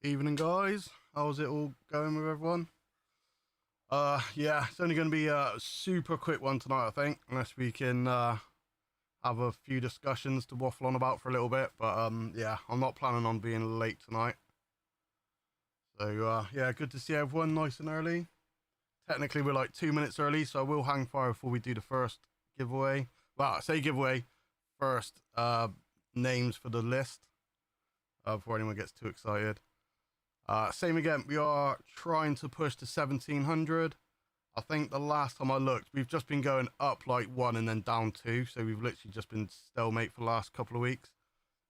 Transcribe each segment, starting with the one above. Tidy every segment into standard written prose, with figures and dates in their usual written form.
Evening, guys. How's it all going with everyone? Yeah, it's only going to be a super quick one tonight, I think, unless we can have a few discussions to waffle on about for a little bit. But yeah, I'm not planning on being late tonight. So yeah, good to see everyone nice and early. Technically, we're like 2 minutes early, so I will hang fire before we do the first giveaway. Well, I say giveaway, first names for the list before anyone gets too excited. Same again, we are trying to push to 1700. I think the last time I looked, we've just been going up like 1 and then down 2. So we've literally just been stalemate for the last couple of weeks.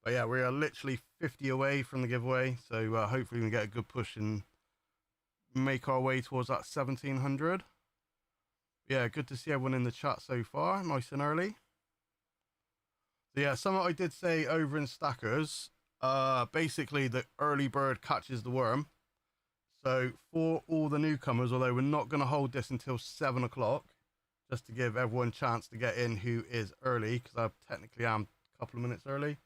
But yeah, we are literally 50 away from the giveaway. So hopefully we can get a good push and make our way towards that 1700. Yeah, good to see everyone in the chat so far. Nice and early. So yeah, something I did say over in Stackers. Basically the early bird catches the worm. So for all the newcomers, although we're not going to hold this until 7 o'clock, just to give everyone a chance to get in who is early, because I technically am a couple of minutes early.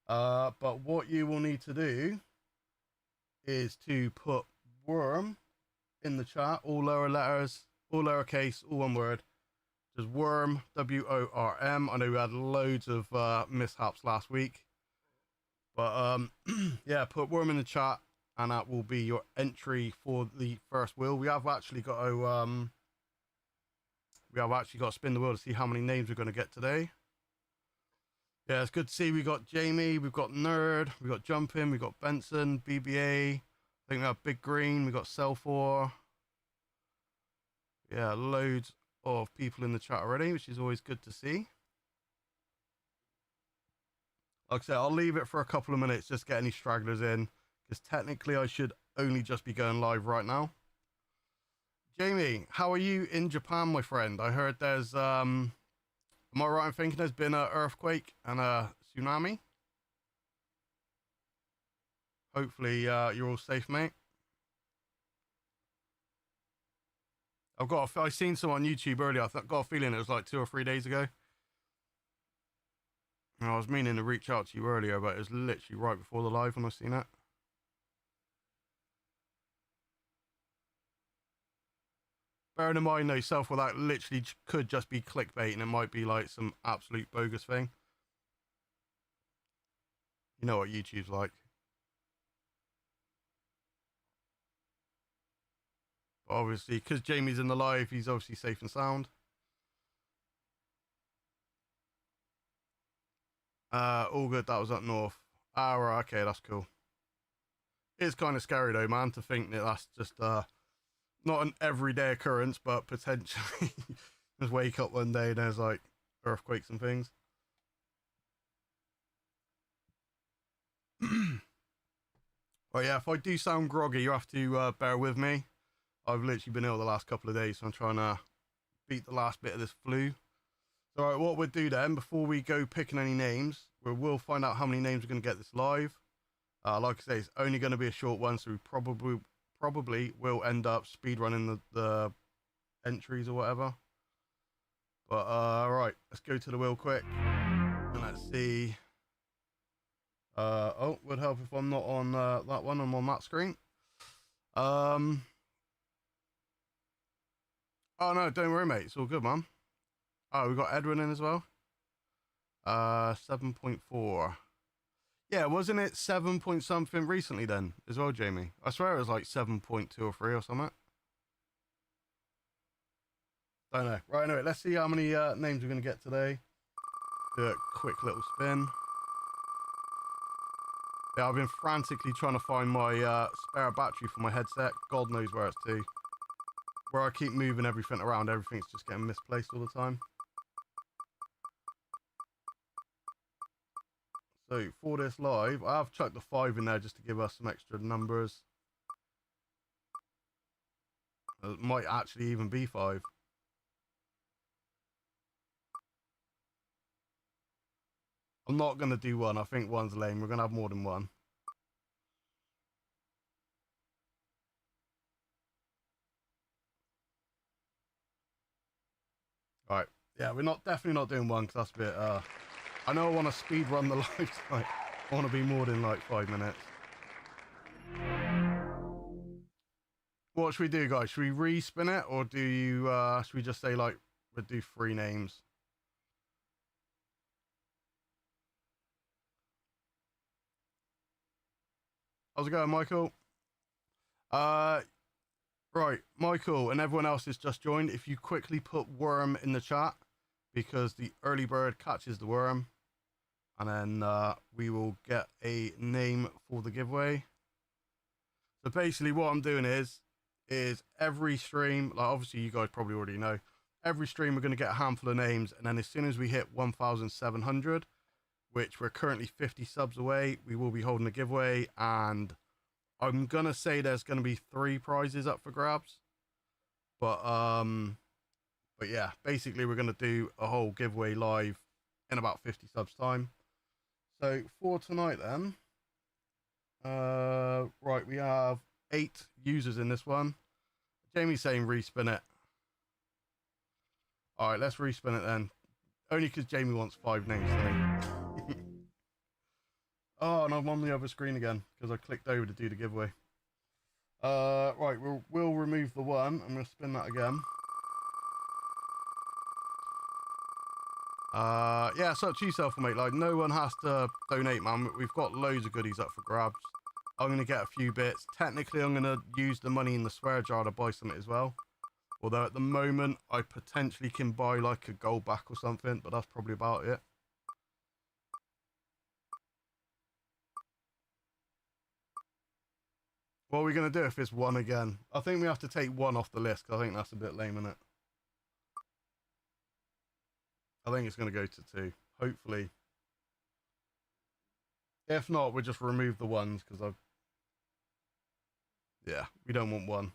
But what you will need to do is to put worm in the chat, all lower letters, all lowercase, all one word. Just worm, W-O-R-M. I know we had loads of mishaps last week. But yeah, put worm in the chat, and that will be your entry for the first wheel. We have actually got to spin the wheel to see how many names we're going to get today. Yeah, it's good to see. We got Jamie, we've got Nerd, we got Jumpin, we got Benson, BBA. I think we have Big Green, we got Cell4. Yeah, loads of people in the chat already, which is always good to see. Like I said, I'll leave it for a couple of minutes, just get any stragglers in, because technically I should only just be going live right now. Jamie, how are you in Japan, my friend? I heard there's, am I right in thinking there's been an earthquake and a tsunami? Hopefully you're all safe, mate. I seen some on YouTube earlier. I've got a feeling it was like 2 or 3 days ago. I was meaning to reach out to you earlier, but it was literally right before the live when I seen it. Bearing in mind, though, self, well, that literally could just be clickbait, and it might be like some absolute bogus thing. You know what YouTube's like. But obviously, because Jamie's in the live, he's obviously safe and sound. All good, that was up north. Ah, right, okay, that's cool. It's kind of scary though, man, to think that that's just not an everyday occurrence, but potentially just wake up one day and there's like earthquakes and things. But yeah, if I do sound groggy, you have to bear with me. I've literally been ill the last couple of days, so I'm trying to beat the last bit of this flu. So right, what we'll do then, before we go picking any names, we'll find out how many names we're going to get this live. Like I say, it's only going to be a short one, so we probably will end up speedrunning the entries or whatever. But right, let's go to the wheel quick. And let's see. Oh, would help if I'm not on that one. I'm on that screen. Oh no, don't worry, mate. It's all good, man. Oh, we got Edwin in as well. 7.4. Yeah, wasn't it 7 point something recently then as well, Jamie? I swear it was like 7.2 or 3 or something. Don't know. Right, anyway, let's see how many names we're going to get today. Do a quick little spin. Yeah, I've been frantically trying to find my spare battery for my headset. God knows where it's to. Where I keep moving everything around, everything's just getting misplaced all the time. So for this live, I have chucked the 5 in there just to give us some extra numbers. It might actually even be 5. I'm not going to do 1. I think 1's lame. We're going to have more than 1. Alright. Yeah, we're definitely not doing 1 because that's a bit... I know I want to speed run the live tonight. I want to be more than like 5 minutes. What should we do, guys? Should we re-spin it, or do you? Should we just say like we'll do 3 names? How's it going, Michael? Right, Michael and everyone else has just joined. If you quickly put worm in the chat, because the early bird catches the worm, and then we will get a name for the giveaway. So basically what I'm doing is every stream, like obviously you guys probably already know, every stream we're going to get a handful of names, and then as soon as we hit 1,700, which we're currently 50 subs away, we will be holding a giveaway, and I'm going to say there's going to be 3 prizes up for grabs. But yeah, basically we're going to do a whole giveaway live in about 50 subs time. So for tonight then, right, we have 8 users in this one. Jamie's saying respin it. All right, let's respin it then. Only because Jamie wants 5 names today. Oh, and I'm on the other screen again because I clicked over to do the giveaway. Right, we'll remove the 1. I'm going to spin that again. Yeah, it's up to yourself, mate. Like, no one has to donate, man. We've got loads of goodies up for grabs. I'm going to get a few bits. Technically, I'm going to use the money in the swear jar to buy something as well. Although at the moment, I potentially can buy like a gold back or something, but that's probably about it. What are we going to do if it's 1 again? I think we have to take 1 off the list, because I think that's a bit lame, isn't it? I think it's going to go to 2, hopefully. If not, we'll just remove the 1s, because yeah, we don't want 1.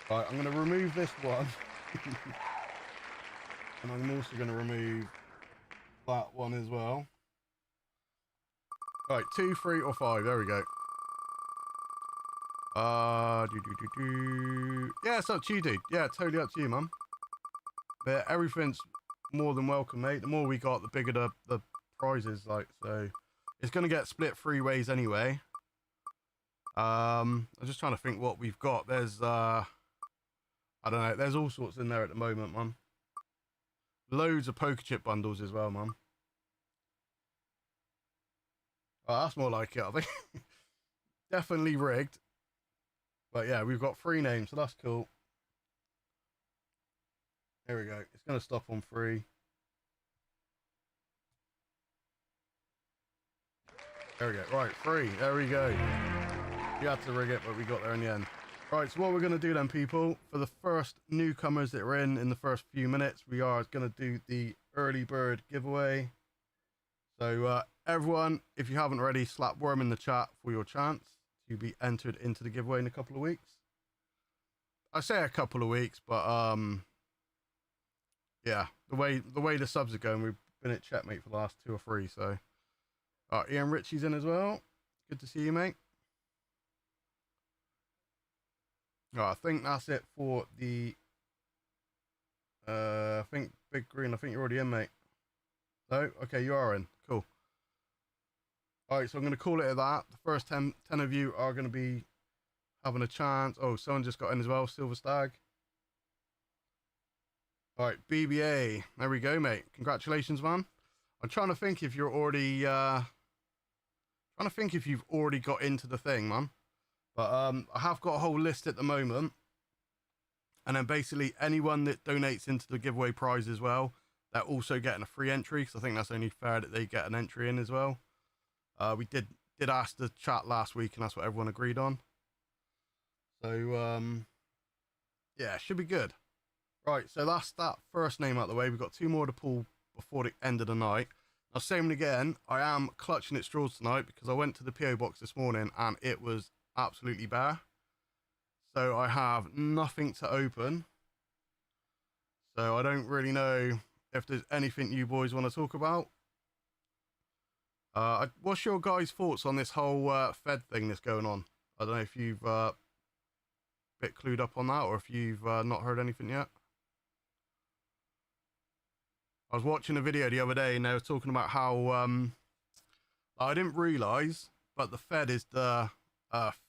Right, I'm going to remove this 1. And I'm also going to remove that 1 as well. Right, 2, 3, or 5. There we go. Yeah, it's up to you, dude. Yeah, totally up to you, man. But everything's more than welcome, mate. The more we got, the bigger the prizes, like, so it's gonna get split 3 ways anyway. I'm just trying to think what we've got. There's I don't know, there's all sorts in there at the moment, man. Loads of poker chip bundles as well, man. Oh, that's more like it, I think. Definitely rigged. But yeah, we've got 3 names, so that's cool. There we go. It's going to stop on 3. There we go. Right, 3. There we go. You had to rig it, but we got there in the end. Right, so what we're going to do then, people, for the first newcomers that are in the first few minutes, we are going to do the early bird giveaway. So everyone, if you haven't already, slap worm in the chat for your chance to be entered into the giveaway in a couple of weeks. I say a couple of weeks, but yeah, the way the subs are going, we've been at checkmate for the last 2 or 3. So Ian Ritchie's in as well. Good to see you, mate. I think that's it for the I think Big Green, I think you're already in, mate. No? Okay, you are in. Cool. Alright, so I'm going to call it at that. The first 10 of you are going to be having a chance. Oh, someone just got in as well. Silver Stag. Alright, BBA. There we go, mate. Congratulations, man. I'm trying to think if you're already trying to think if you've already got into the thing, man. But I have got a whole list at the moment. And then basically anyone that donates into the giveaway prize as well, they're also getting a free entry, because I think that's only fair that they get an entry in as well. We did ask the chat last week, and that's what everyone agreed on. So yeah, should be good. Right, so that's that first name out of the way. We've got 2 more to pull before the end of the night. Now, same again, I am clutching at straws tonight because I went to the PO box this morning and it was absolutely bare. So I have nothing to open. So I don't really know if there's anything you boys want to talk about. What's your guys' thoughts on this whole Fed thing that's going on? I don't know if you've a bit clued up on that, or if you've not heard anything yet. I was watching a video the other day and they were talking about how I didn't realise, but the Fed is the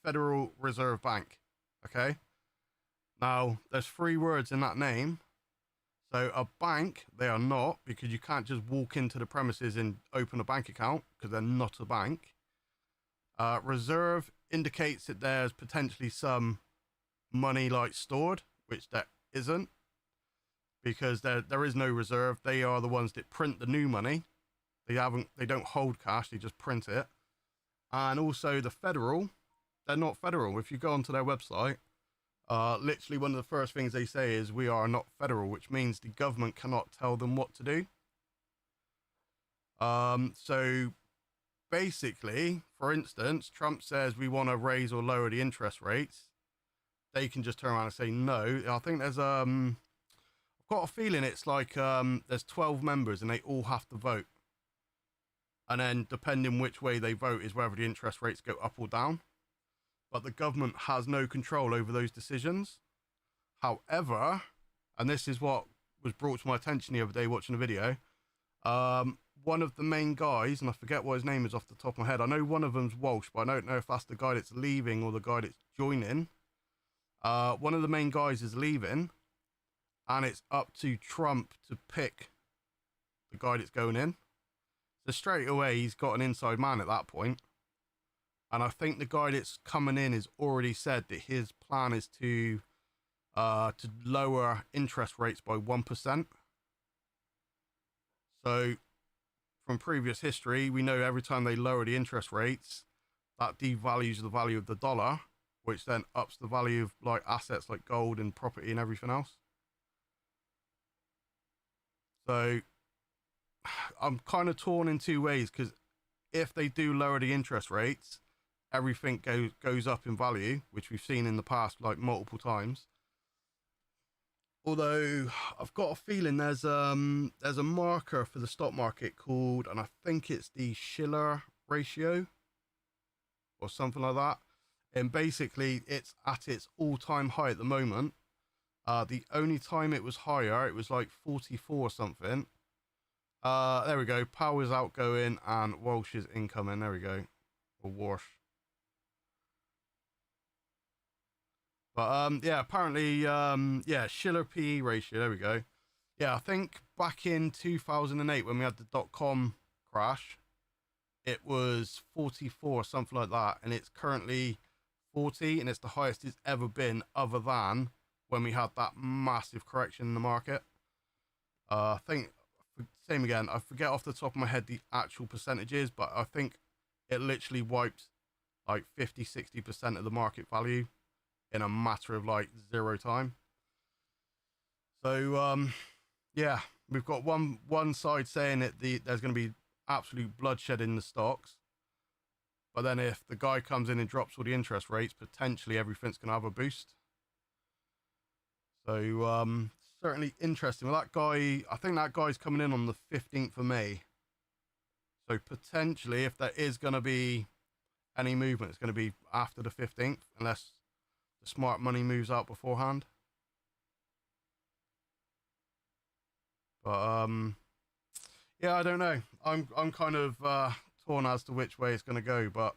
Federal Reserve Bank. Okay. Now, there's 3 words in that name. So a bank, they are not, because you can't just walk into the premises and open a bank account, because they're not a bank. Reserve indicates that there's potentially some money like stored, which there isn't, because there is no reserve. They are the ones that print the new money. They don't hold cash, they just print it. And also the federal, they're not federal. If you go onto their website, literally one of the first things they say is we are not federal, which means the government cannot tell them what to do. So basically, for instance, Trump says we want to raise or lower the interest rates. They can just turn around and say no. I think there's I've got a feeling it's like there's 12 members and they all have to vote. And then depending which way they vote is whether the interest rates go up or down. But the government has no control over those decisions. However, and this is what was brought to my attention the other day watching a video, one of the main guys, and I forget what his name is off the top of my head. I know one of them's Walsh, but I don't know if that's the guy that's leaving or the guy that's joining. One of the main guys is leaving, and it's up to Trump to pick the guy that's going in. So straight away, he's got an inside man at that point. And I think the guy that's coming in has already said that his plan is to lower interest rates by 1%. So from previous history, we know every time they lower the interest rates, that devalues the value of the dollar, which then ups the value of like assets like gold and property and everything else. So I'm kind of torn in 2 ways, because if they do lower the interest rates, everything goes up in value, which we've seen in the past like multiple times. Although I've got a feeling there's a marker for the stock market called, and I think it's the Shiller ratio or something like that. And basically it's at its all-time high at the moment. The only time it was higher, it was like 44 or something. There we go. Power's outgoing and Walsh is incoming. There we go. Or Walsh. But yeah, apparently, yeah, Shiller PE ratio. There we go. Yeah, I think back in 2008 when we had the .com crash, it was 44 or something like that, and it's currently 40, and it's the highest it's ever been, other than when we had that massive correction in the market. I think same again. I forget off the top of my head the actual percentages, but I think it literally wiped like 50-60% of the market value in a matter of like 0 time. So yeah, we've got one side saying that there's going to be absolute bloodshed in the stocks, but then if the guy comes in and drops all the interest rates, potentially everything's going to have a boost. So certainly interesting. Well, that guy, I think that guy's coming in on the 15th of May. So potentially, if there is going to be any movement, it's going to be after the 15th, unless the smart money moves out beforehand. But yeah, I don't know. I'm kind of torn as to which way it's going to go. But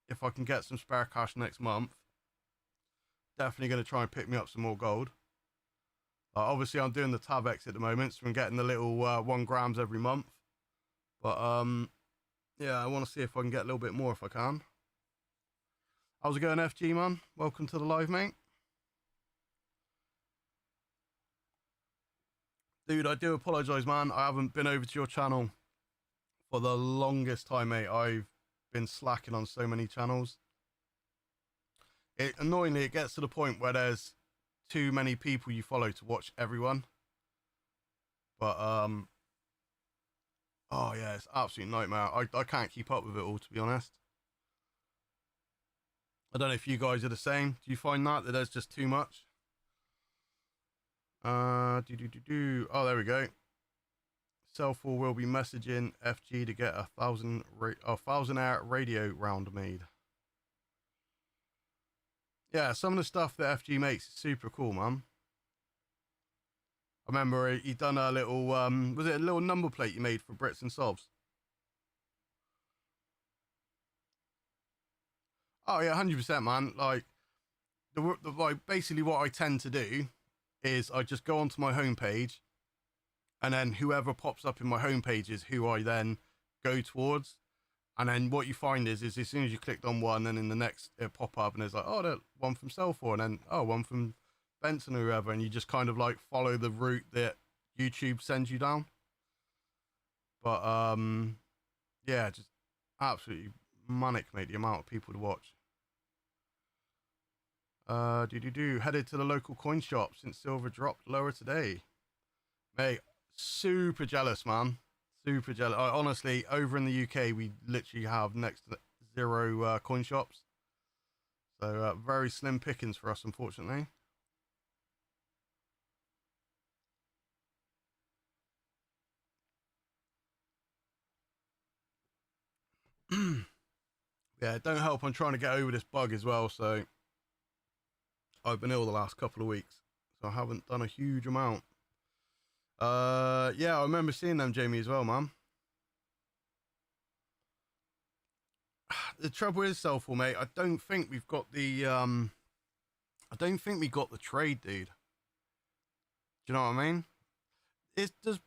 if I can get some spare cash next month, definitely going to try and pick me up some more gold. Obviously, I'm doing the Tavex at the moment, so I'm getting the little 1 grams every month. But yeah, I want to see if I can get a little bit more if I can. How's it going, FG, man? Welcome to the live, mate. Dude, I do apologise, man. I haven't been over to your channel for the longest time, mate. I've been slacking on so many channels. Annoyingly, it gets to the point where there's too many people you follow to watch everyone. But oh yeah, it's absolute nightmare. I can't keep up with it all, to be honest. I don't know if you guys are the same. Do you find that there's just too much? Oh, there we go. Selfall will be messaging FG to get a 1,000-hour radio round made. Yeah, some of the stuff that FG makes is super cool, man. I remember he done a little, was it a little number plate you made for Brits and Sobs? Oh yeah, 100%, man. Like like basically what I tend to do is I just go onto my homepage, and then whoever pops up in my homepage is who I then go towards. And then what you find is as soon as you clicked on one, then in the next it pop up and it's like, oh, that one from Selfor, and then oh, one from Benson or whoever, and you just kind of like follow the route that YouTube sends you down. But yeah, just absolutely manic, mate. The amount of people to watch. Headed to the local coin shop since silver dropped lower today, mate. Super jealous, man. Super jealous. Honestly, over in the UK, we literally have next to zero coin shops. So very slim pickings for us, unfortunately. Yeah, don't help. I'm trying to get over this bug as well. So I've been ill the last couple of weeks. So I haven't done a huge amount. Yeah, I remember seeing them, Jamie, as well, man. The trouble is, Selful, mate, I don't think we've got the I don't think we got the trade, dude. Do you know what I mean? It's just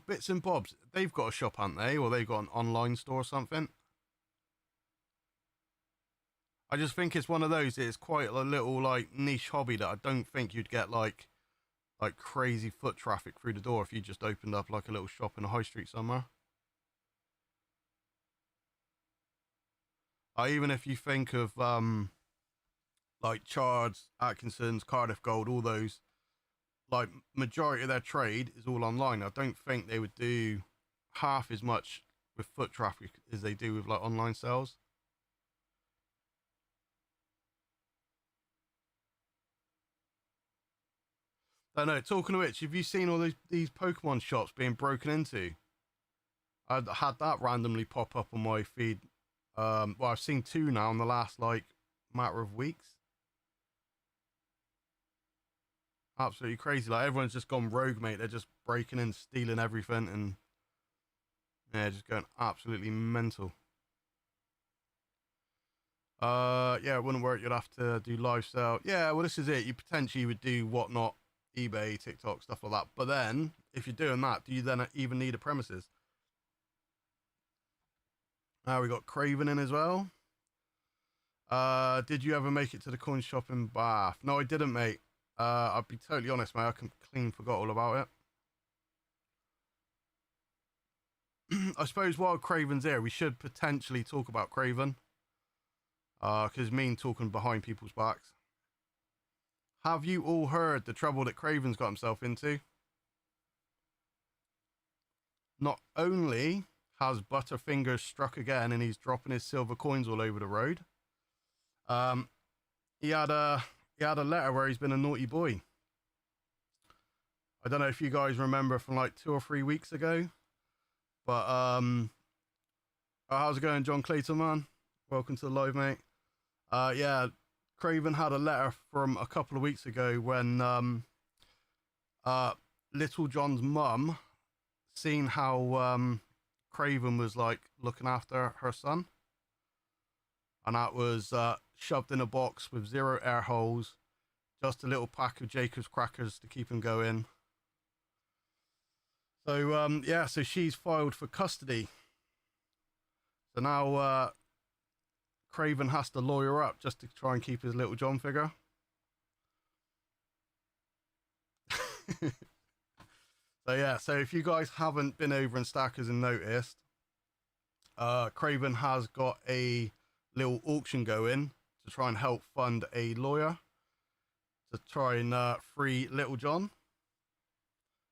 Bits and Bobs. They've got a shop, haven't they? Or they've got an online store or something. I just think it's one of those. It's quite a little like niche hobby that I don't think you'd get like crazy foot traffic through the door if you just opened up like a little shop in a high street somewhere. Even if you think of like Chards, Atkinson's, Cardiff Gold, all those, like majority of their trade is all online. I don't think they would do half as much with foot traffic as they do with like online sales. I know. Talking of which, have you seen all these Pokemon shops being broken into? I had that randomly pop up on my feed. Well, I've seen two now in the last like matter of weeks. Absolutely crazy. Like everyone's just gone rogue, mate. They're just breaking in, stealing everything, and yeah, just going absolutely mental. Yeah, it wouldn't work. You'd have to do live sale. Yeah, well, this is it. You potentially would do Whatnot, eBay, TikTok, stuff like that. But then, if you're doing that, do you then even need a premises? We got Craven in as well. Did you ever make it to the coin shop in Bath? No, I didn't, mate. I'll be totally honest, mate. I clean forgot all about it. I suppose while Craven's here, we should potentially talk about Craven. Because mean talking behind people's backs. Have you all heard the trouble that Craven's got himself into? Not only has Butterfingers struck again and he's dropping his silver coins all over the road, he had a letter where he's been a naughty boy. I don't know if you guys remember from like 2 or 3 weeks ago, but how's it going, John Clayton, man? Welcome to the live, mate. Yeah, Craven had a letter from a couple of weeks ago when Little John's mum seen how Craven was like looking after her son, and that was shoved in a box with 0 air holes, just a little pack of Jacob's crackers to keep him going. So yeah, so she's filed for custody. So now Craven has to lawyer up just to try and keep his Little John figure. So yeah, so if you guys haven't been over in Stackers and noticed, Craven has got a little auction going to try and help fund a lawyer to try and free Little John.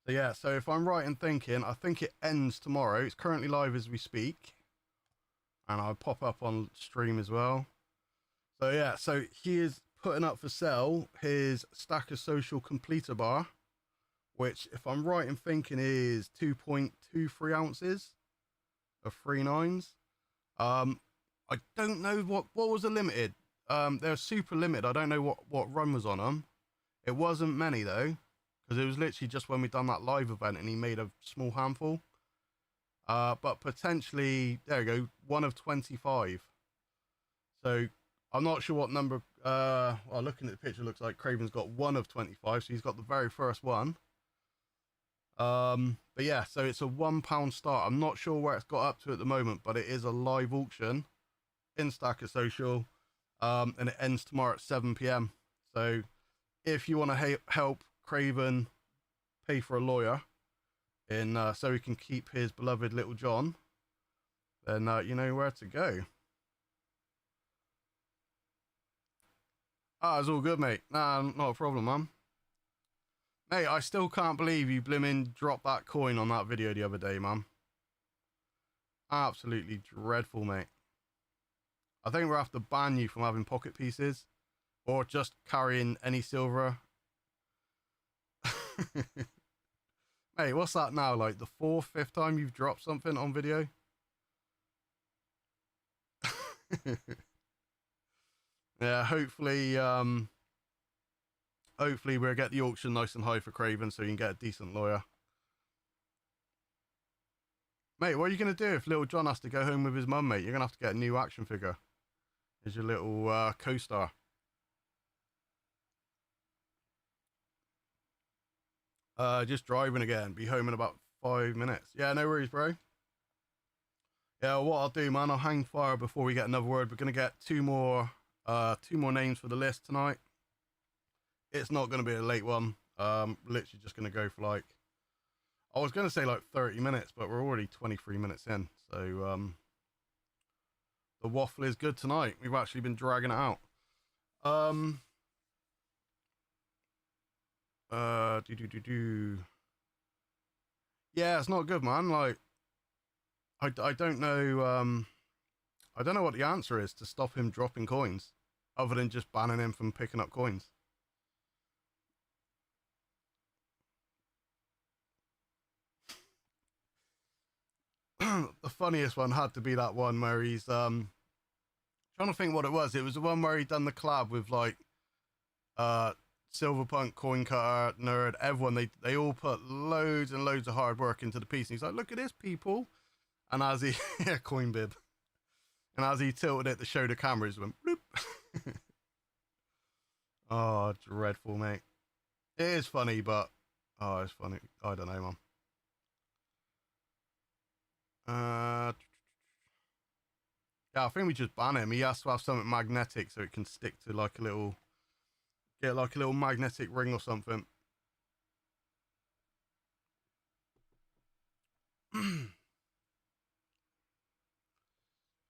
So yeah, so if I'm right in thinking, I think it ends tomorrow. It's currently live as we speak, and I'll pop up on stream as well. So yeah, so he is putting up for sale his Stacker Social Completer bar, which, if I'm right in thinking, is 2.23 ounces of 3 9s. I don't know what was the limited. They're super limited. I don't know what run was on them. It wasn't many though, because it was literally just when we done that live event and he made a small handful. But potentially, there we go, 1 of 25. So I'm not sure what number. Well, looking at the picture, looks like Craven's got 1 of 25, so he's got the very first one. But yeah, so it's a £1 start. I'm not sure where it's got up to at the moment, but it is a live auction in Stacker Social, and it ends tomorrow at 7 p.m. So if you want to help Craven pay for a lawyer, so he can keep his beloved little John, then you know where to go. Ah, it's all good, mate. Nah, not a problem, man. Mate, I still can't believe you blimmin' dropped that coin on that video the other day, man. Absolutely dreadful, mate. I think we'll have to ban you from having pocket pieces or just carrying any silver. Mate, what's that now? Like the 4th, 5th time you've dropped something on video? Yeah, hopefully we'll get the auction nice and high for Craven so you can get a decent lawyer. Mate, what are you going to do if little John has to go home with his mum, mate? You're going to have to get a new action figure as your little co-star. Just driving again. Be home in about 5 minutes. Yeah, no worries, bro. Yeah, what I'll do, man, I'll hang fire before we get another word. We're going to get two more names for the list tonight. It's not going to be a late one. Literally just going to go for like, I was going to say like 30 minutes, but we're already 23 minutes in. So the waffle is good tonight. We've actually been dragging it out. Yeah, it's not good, man. Like, I don't know. I don't know what the answer is to stop him dropping coins, other than just banning him from picking up coins. The funniest one had to be that one where he's trying to think what it was. It was the one where he done the collab with like Silverpunk, Coin Cutter, Nerd, everyone. They all put loads and loads of hard work into the piece. And he's like, look at this, people. And as he coin bib. And as he tilted it to show the cameras, went bloop. Oh, dreadful, mate. It is funny, but oh, it's funny. I don't know, man. Yeah, I think we just ban him. He has to have something magnetic so it can stick to like a little, get like a little magnetic ring or something.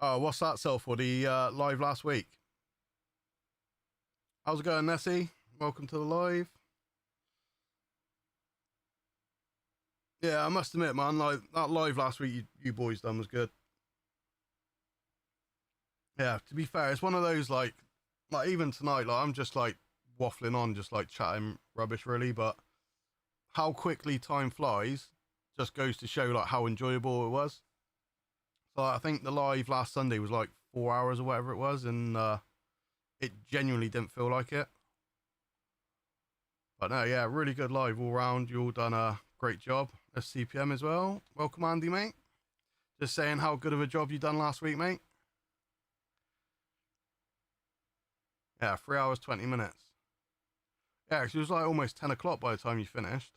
Oh, what's that sell for? The live last week. How's it going, Nessie? Welcome to the live. Yeah, I must admit, man, like that live last week you boys done was good. Yeah, to be fair, it's one of those like even tonight, like I'm just like waffling on, just like chatting rubbish really, but how quickly time flies just goes to show like how enjoyable it was. So I think the live last Sunday was like 4 hours or whatever it was, and it genuinely didn't feel like it. But no, yeah, really good live all round. You all done a great job. SCPM as well. Welcome, Andy, mate. Just saying how good of a job you done last week, mate. Yeah, 3 hours, 20 minutes. Yeah, because it was like almost 10 o'clock by the time you finished.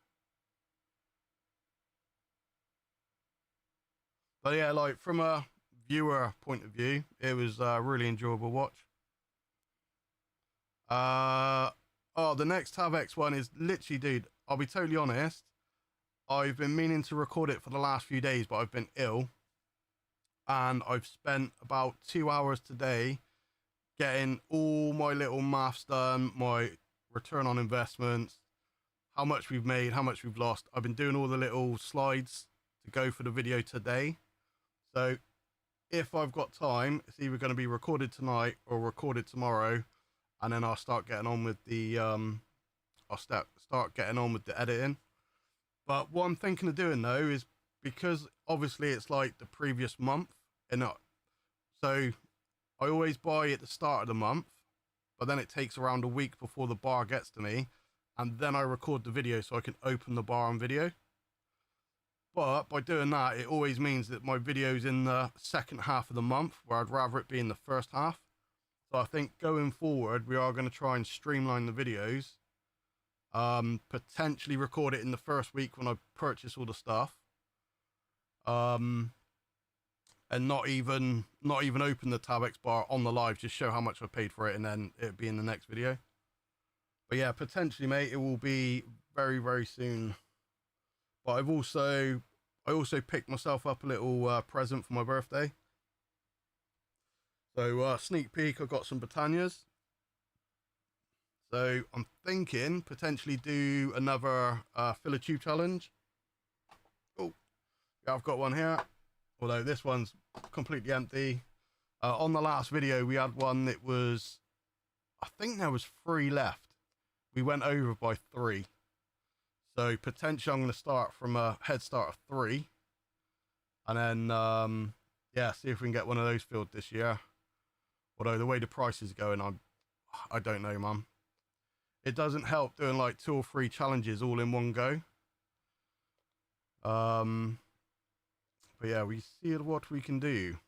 But yeah, like from a viewer point of view, it was a really enjoyable watch. Oh, the next TavX one is literally, dude, I'll be totally honest. I've been meaning to record it for the last few days, but I've been ill. And I've spent about 2 hours today getting all my little maths done, my return on investments, how much we've made, how much we've lost. I've been doing all the little slides to go for the video today. So if I've got time, it's either going to be recorded tonight or recorded tomorrow. And then I'll start getting on with the, I'll start getting on with the editing. But what I'm thinking of doing though is, because obviously it's like the previous month, and so I always buy at the start of the month, but then it takes around a week before the bar gets to me, and then I record the video so I can open the bar on video. But by doing that, it always means that my video's in the second half of the month, where I'd rather it be in the first half. So I think going forward, we are going to try and streamline the videos. Potentially record it in the first week when I purchase all the stuff. And not even open the Tabex bar on the live, just show how much I paid for it, and then it'll be in the next video. But yeah, potentially, mate, it will be very, very soon. But I also picked myself up a little present for my birthday. So sneak peek, I got some Britannias. So I'm thinking potentially do another filler tube challenge. Oh, yeah, I've got one here. Although this one's completely empty. On the last video, we had one that was, I think there was 3 left. We went over by 3. So potentially I'm going to start from a head start of 3. And then, yeah, see if we can get one of those filled this year. Although the way the price is going, I don't know, man. It doesn't help doing like 2 or 3 challenges all in one go. But yeah, we see what we can do.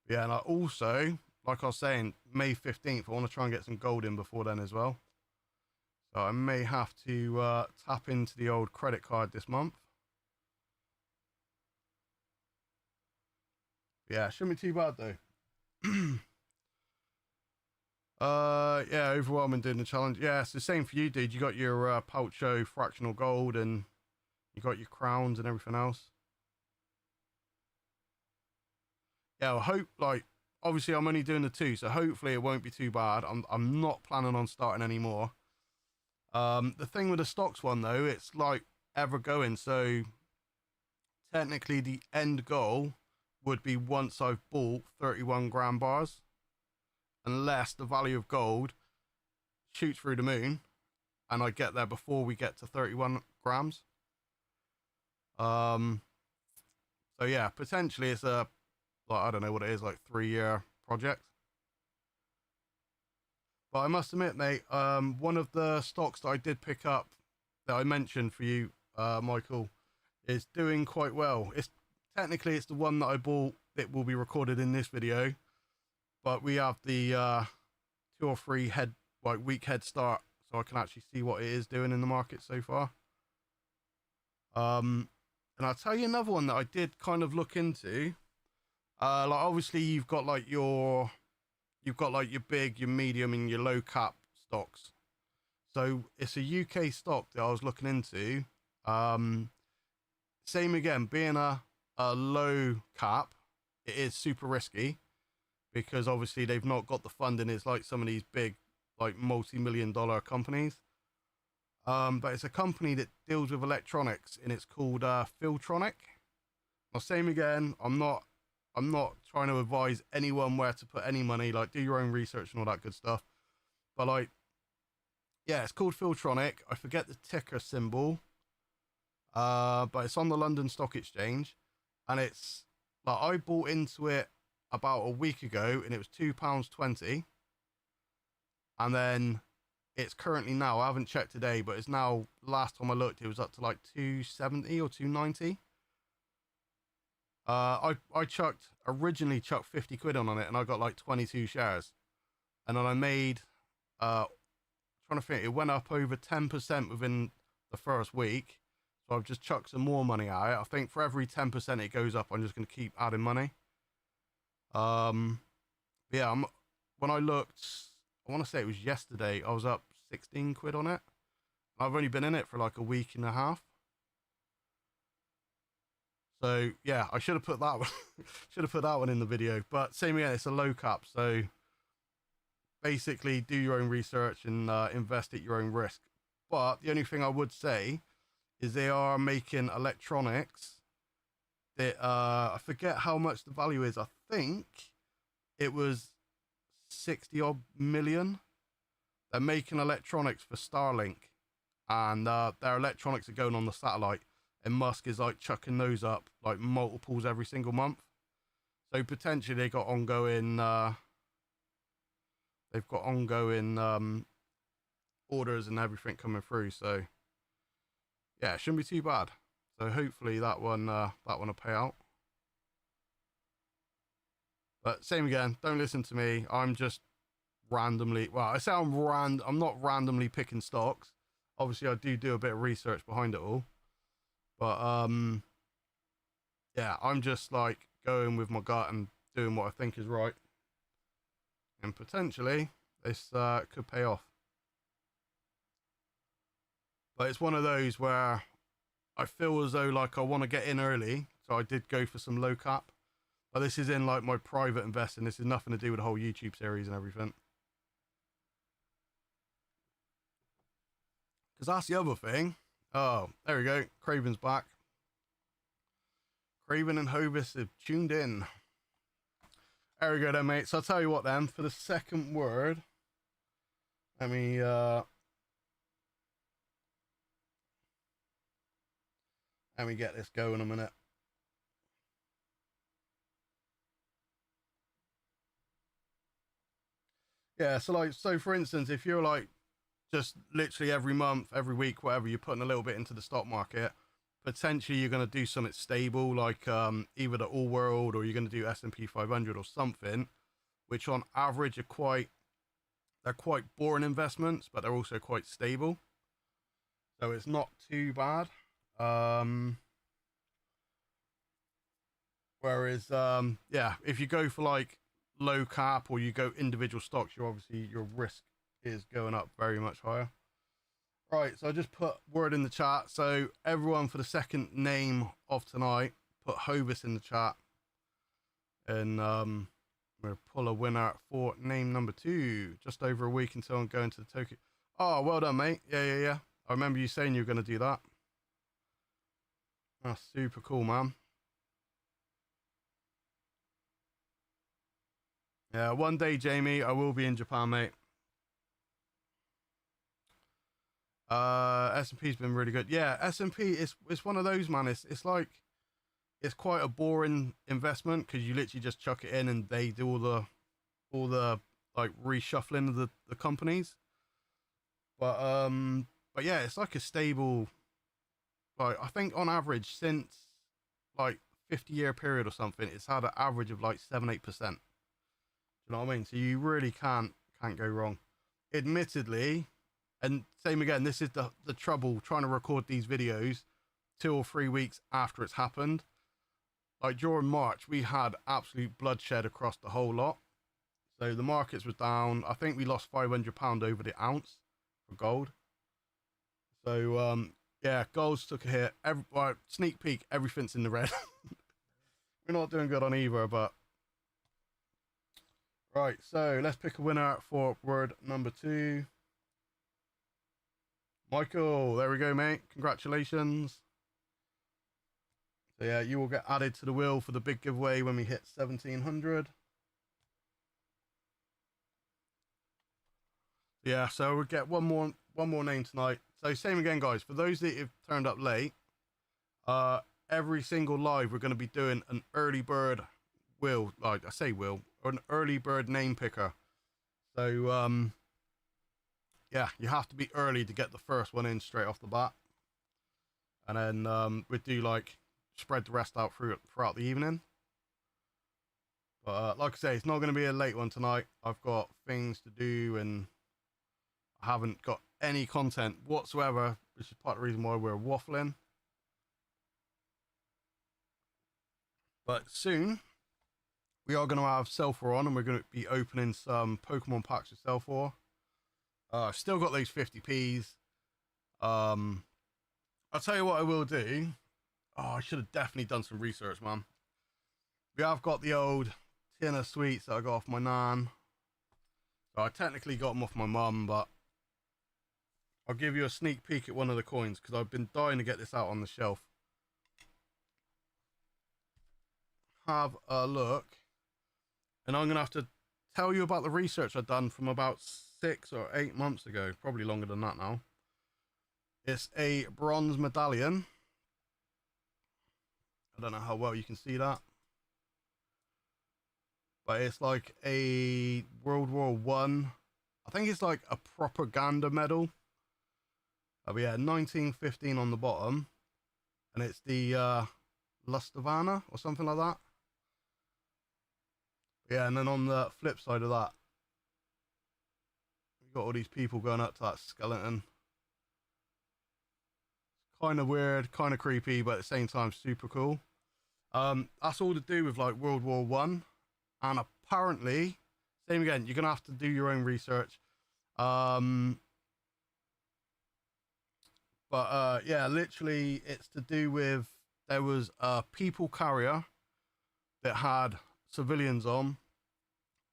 Yeah, and I also, like I was saying, May 15th, I want to try and get some gold in before then as well. So I may have to tap into the old credit card this month. Yeah, shouldn't be too bad though. Yeah, overwhelming doing the challenge. Yeah, it's the same for you, dude. You got your Poucho fractional gold, and you got your crowns and everything else. Yeah, I hope, like, obviously I'm only doing the 2, so hopefully it won't be too bad. I'm not planning on starting anymore. The thing with the stocks one though, it's like ever going. So technically the end goal would be once I've bought 31 gram bars, unless the value of gold shoots through the moon and I get there before we get to 31 grams. So yeah, potentially it's a, like, I don't know what it is, like 3-year project. But I must admit, mate, one of the stocks that I did pick up that I mentioned for you, Michael, is doing quite well. It's technically it's the one that I bought that will be recorded in this video, but we have the 2 or 3 week head start, so I can actually see what it is doing in the market so far. And I'll tell you another one that I did kind of look into. Like obviously you've got your big, your medium, and your low cap stocks. So it's a UK stock that I was looking into. Same again, being a low cap, it is super risky because obviously they've not got the funding. It's like some of these big, like multi-million-dollar companies. But it's a company that deals with electronics, and it's called Filtronic. Now, same again, I'm not trying to advise anyone where to put any money. Like, do your own research and all that good stuff. But like, yeah, it's called Filtronic. I forget the ticker symbol. But it's on the London Stock Exchange, and it's like I bought into it about a week ago, and it was £2.20, and then it's currently now, I haven't checked today, but it's now, last time I looked, it was up to like 270 or 290. I originally chucked 50 quid on it, and I got like 22 shares, and then I made trying to think, it went up over 10% within the first week. So I've just chucked some more money at it. I think for every 10% it goes up, I'm just going to keep adding money. Yeah, when I looked, I want to say it was yesterday, I was up 16 quid on it. I've only been in it for like a week and a half. So yeah, I should have put that one in the video. But same again, it's a low cap. So basically, do your own research and invest at your own risk. But the only thing I would say is they are making electronics that I forget how much the value is. I think it was 60 odd million. They're making electronics for Starlink, and their electronics are going on the satellite, and Musk is like chucking those up like multiples every single month. So potentially they got ongoing orders and everything coming through. So yeah, it shouldn't be too bad. So hopefully that one will pay out. But same again, don't listen to me. I'm just randomly, well, I say I'm not randomly picking stocks. Obviously, I do a bit of research behind it all. But yeah, I'm just like going with my gut and doing what I think is right. And potentially, this could pay off. But it's one of those where I feel as though like I want to get in early. So I did go for some low cap. But this is in like my private investing. This is nothing to do with the whole YouTube series and everything. Because that's the other thing. Oh, there we go. Craven's back. Craven and Hovis have tuned in. There we go then, mate. So I'll tell you what then. For the second word, let me get this going a minute. Yeah, so for instance, if you're like just literally every month, every week, whatever, you're putting a little bit into the stock market, potentially you're going to do something stable, like either the all world or you're going to do S&P 500 or something, which on average are they're quite boring investments, but they're also quite stable. So it's not too bad. Whereas, yeah, if you go for like low cap or you go individual stocks, your risk is going up very much higher. Right, so I just put word in the chat. So everyone, for the second name of tonight, put Hovis in the chat, and I'm gonna pull a winner for name number 2. Just over a week until I'm going to the Tokyo. Oh, well done, mate. Yeah. I remember you saying you were gonna do that. That's super cool, man. Yeah, one day, Jamie, I will be in Japan, mate. S&P's been really good. Yeah, S&P is one of those, man. It's like it's quite a boring investment because you literally just chuck it in and they do all the like reshuffling of the companies. But yeah, it's like a stable, like I think on average since like 50-year period or something, it's had an average of like 7-8%. Do you know what I mean? So you really can't go wrong. Admittedly, and same again, this is the trouble trying to record these videos 2 or 3 weeks after it's happened. Like during March, we had absolute bloodshed across the whole lot. So the markets was down. I think we lost £500 over the ounce for gold. So yeah, gold's took a hit. Sneak peek, everything's in the red. We're not doing good on either, but right. So let's pick a winner for word number 2. Michael, there we go, mate. Congratulations. So yeah, you will get added to the wheel for the big giveaway when we hit 1700. Yeah, so we'll get one more name tonight. So same again, guys. For those that have turned up late, every single live we're going to be doing an early bird wheel, like I say wheel, or an early bird name picker. So yeah, you have to be early to get the first one in straight off the bat, and then we do like spread the rest out throughout the evening. But like I say, it's not going to be a late one tonight. I've got things to do and I haven't got any content whatsoever, which is part of the reason why we're waffling. But soon we are going to have Selfor on and we're going to be opening some Pokemon packs with Selfor. Still got those 50p's. I'll tell you what I will do. Oh, I should have definitely done some research, man. We have got the old tin of sweets that I got off my nan. So I technically got them off my mum, but I'll give you a sneak peek at one of the coins because I've been dying to get this out on the shelf. Have a look. And I'm going to have to tell you about the research I've done from about 6 or 8 months ago. Probably longer than that now. It's a bronze medallion. I don't know how well you can see that. But it's like a World War One. I think it's like a propaganda medal. But yeah, 1915 on the bottom. And it's the Lustavana or something like that. Yeah, and then on the flip side of that, we've got all these people going up to that skeleton. Kind of weird, kind of creepy, but at the same time super cool. That's all to do with like World War One, and apparently, same again. You're gonna have to do your own research. Yeah, literally, it's to do with there was a people carrier that had civilians on,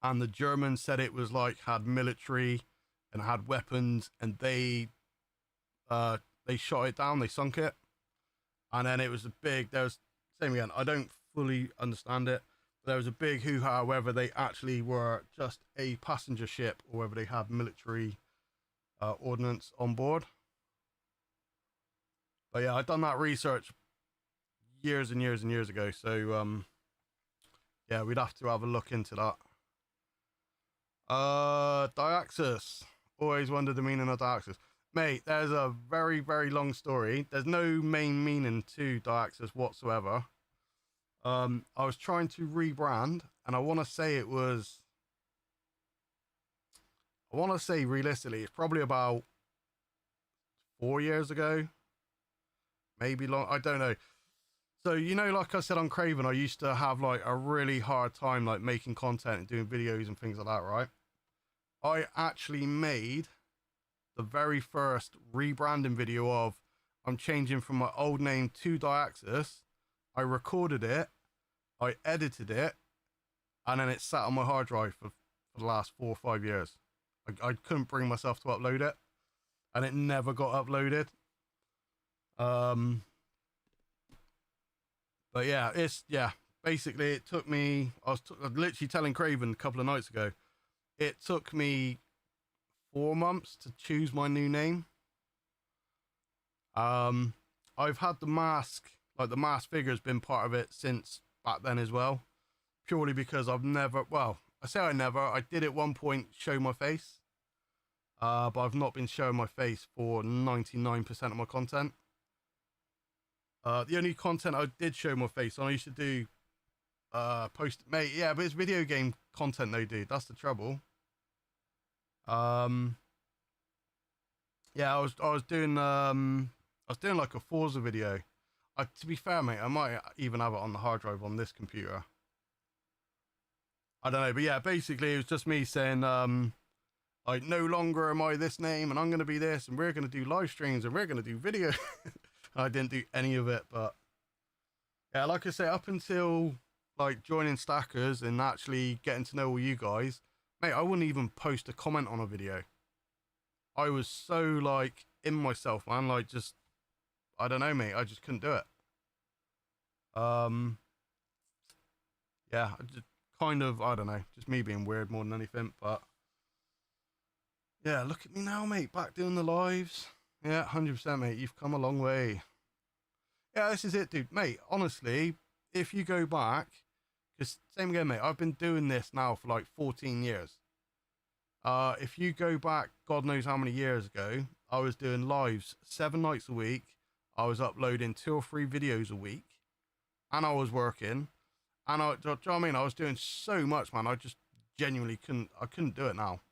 and the Germans said it was like had military and had weapons, and they shot it down, they sunk it, and then it was a big. There was same again. I don't fully understand it. But there was a big hoo-ha whether they actually were just a passenger ship or whether they had military ordnance on board. But yeah, I've done that research years and years and years ago. So yeah, we'd have to have a look into that. Diaxus. Always wondered the meaning of Diaxus. Mate, there's a very, very long story. There's no main meaning to Diaxus whatsoever. I was trying to rebrand, and I want to say realistically, it's probably about 4 years ago. Maybe long, I don't know. So, you know, like I said on Craven, I used to have like a really hard time like making content and doing videos and things like that, right? I actually made the very first rebranding video of I'm changing from my old name to Diaxus. I recorded it, I edited it, and then it sat on my hard drive for the last 4 or 5 years. I couldn't bring myself to upload it, and it never got uploaded. But yeah, basically it took me, I was literally telling Craven a couple of nights ago, it took me 4 months to choose my new name. I've had the mask, like the mask figure has been part of it since back then as well, purely because I've never, well, I did at one point show my face, but I've not been showing my face for 99% of my content. The only content I did show my face on, I used to do post, mate, yeah, but it's video game content though, dude. That's the trouble. Yeah, I was doing like a Forza video. To be fair, mate, I might even have it on the hard drive on this computer. I don't know, but yeah, basically it was just me saying, like, no longer am I this name, and I'm gonna be this, and we're gonna do live streams, and we're gonna do video. I didn't do any of it, but yeah, like I say, up until like joining Stackers and actually getting to know all you guys, mate, I wouldn't even post a comment on a video. I was so like in myself, man, like just, I don't know, mate, I just couldn't do it. Yeah, I just kind of, I don't know, just me being weird more than anything, but yeah, look at me now, mate, back doing the lives. Yeah, 100%, mate, you've come a long way. Yeah, this is it, dude, mate, honestly, if you go back, because same again, mate, I've been doing this now for like 14 years. If you go back, God knows how many years ago, I was doing lives 7 nights a week. I was uploading 2 or 3 videos a week, and I was working, and do you know what I mean? I was doing so much, man. I just genuinely couldn't do it now.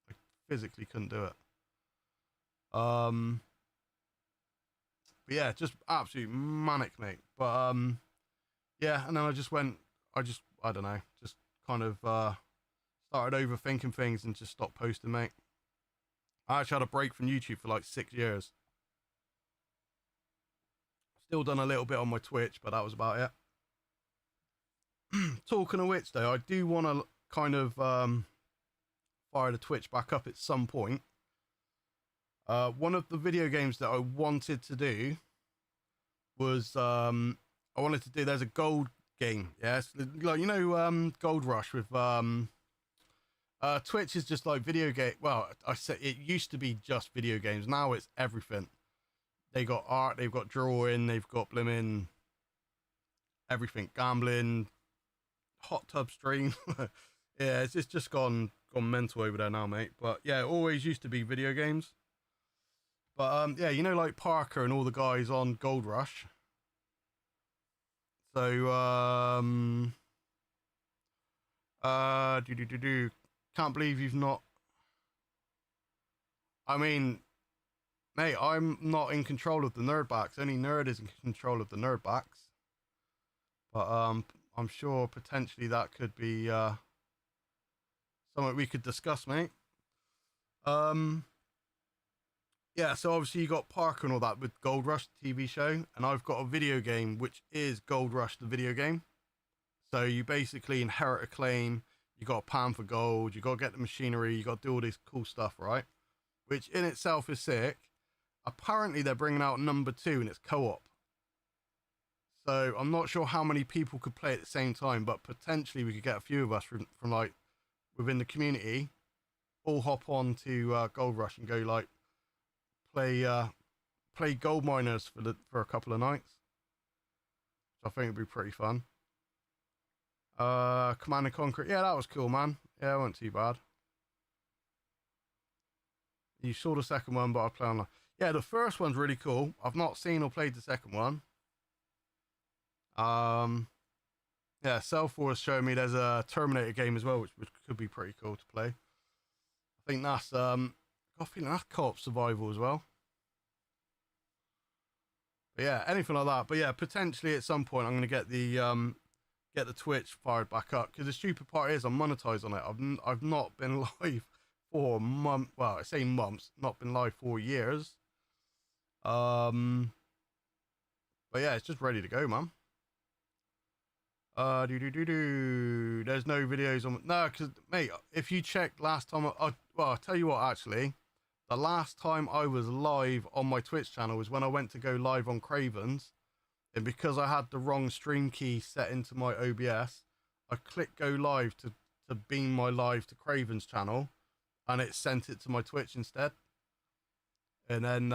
I physically couldn't do it. But yeah, just absolute manic, mate. But yeah, and then I don't know, just kind of started overthinking things and just stopped posting, mate. I actually had a break from YouTube for like 6 years. Still done a little bit on my Twitch, but that was about it. Talking of which, though, I do want to kind of fire the Twitch back up at some point. One of the video games that I wanted to do was there's a gold game. Yeah, it's like, you know, Gold Rush with Twitch is just like video game. Well, I said it used to be just video games. Now it's everything. They got art, they've got drawing, they've got blimmin' everything, gambling, hot tub stream. Yeah, it's just gone mental over there now, mate. But yeah, it always used to be video games. But yeah, you know, like Parker and all the guys on Gold Rush. So Can't believe you've not. I mean, mate, I'm not in control of the nerdbacks. Only Nerd is in control of the nerdbacks. But I'm sure potentially that could be something we could discuss, mate. Yeah, so obviously you got Parker and all that with Gold Rush TV show, and I've got a video game which is Gold Rush the video game. So you basically inherit a claim, you got to pan for gold, you got to get the machinery, you got to do all this cool stuff, right? Which in itself is sick. Apparently they're bringing out number 2 and it's co-op. So I'm not sure how many people could play at the same time, but potentially we could get a few of us from like within the community all hop on to Gold Rush and go like play gold miners for a couple of nights. So I think it'd be pretty fun. Command and Conquer, yeah, that was cool, man. Yeah, it wasn't too bad. You saw the second one, but I play online. Yeah, the first one's really cool. I've not seen or played the second one. Yeah, Cellforce showed me there's a Terminator game as well, which could be pretty cool to play. I think that's got a feeling that's co-op survival as well. But yeah, anything like that. But yeah, potentially at some point I'm gonna get the Twitch fired back up, because the stupid part is I'm monetized on it. I've not been live for months. Well, I say months, not been live for years. But yeah, it's just ready to go, man. There's no videos on. No, because mate, if you checked last time, well, I'll tell you what. Actually, the last time I was live on my Twitch channel was when I went to go live on Craven's, and because I had the wrong stream key set into my OBS, I clicked go live to beam my live to Craven's channel, and it sent it to my Twitch instead. And then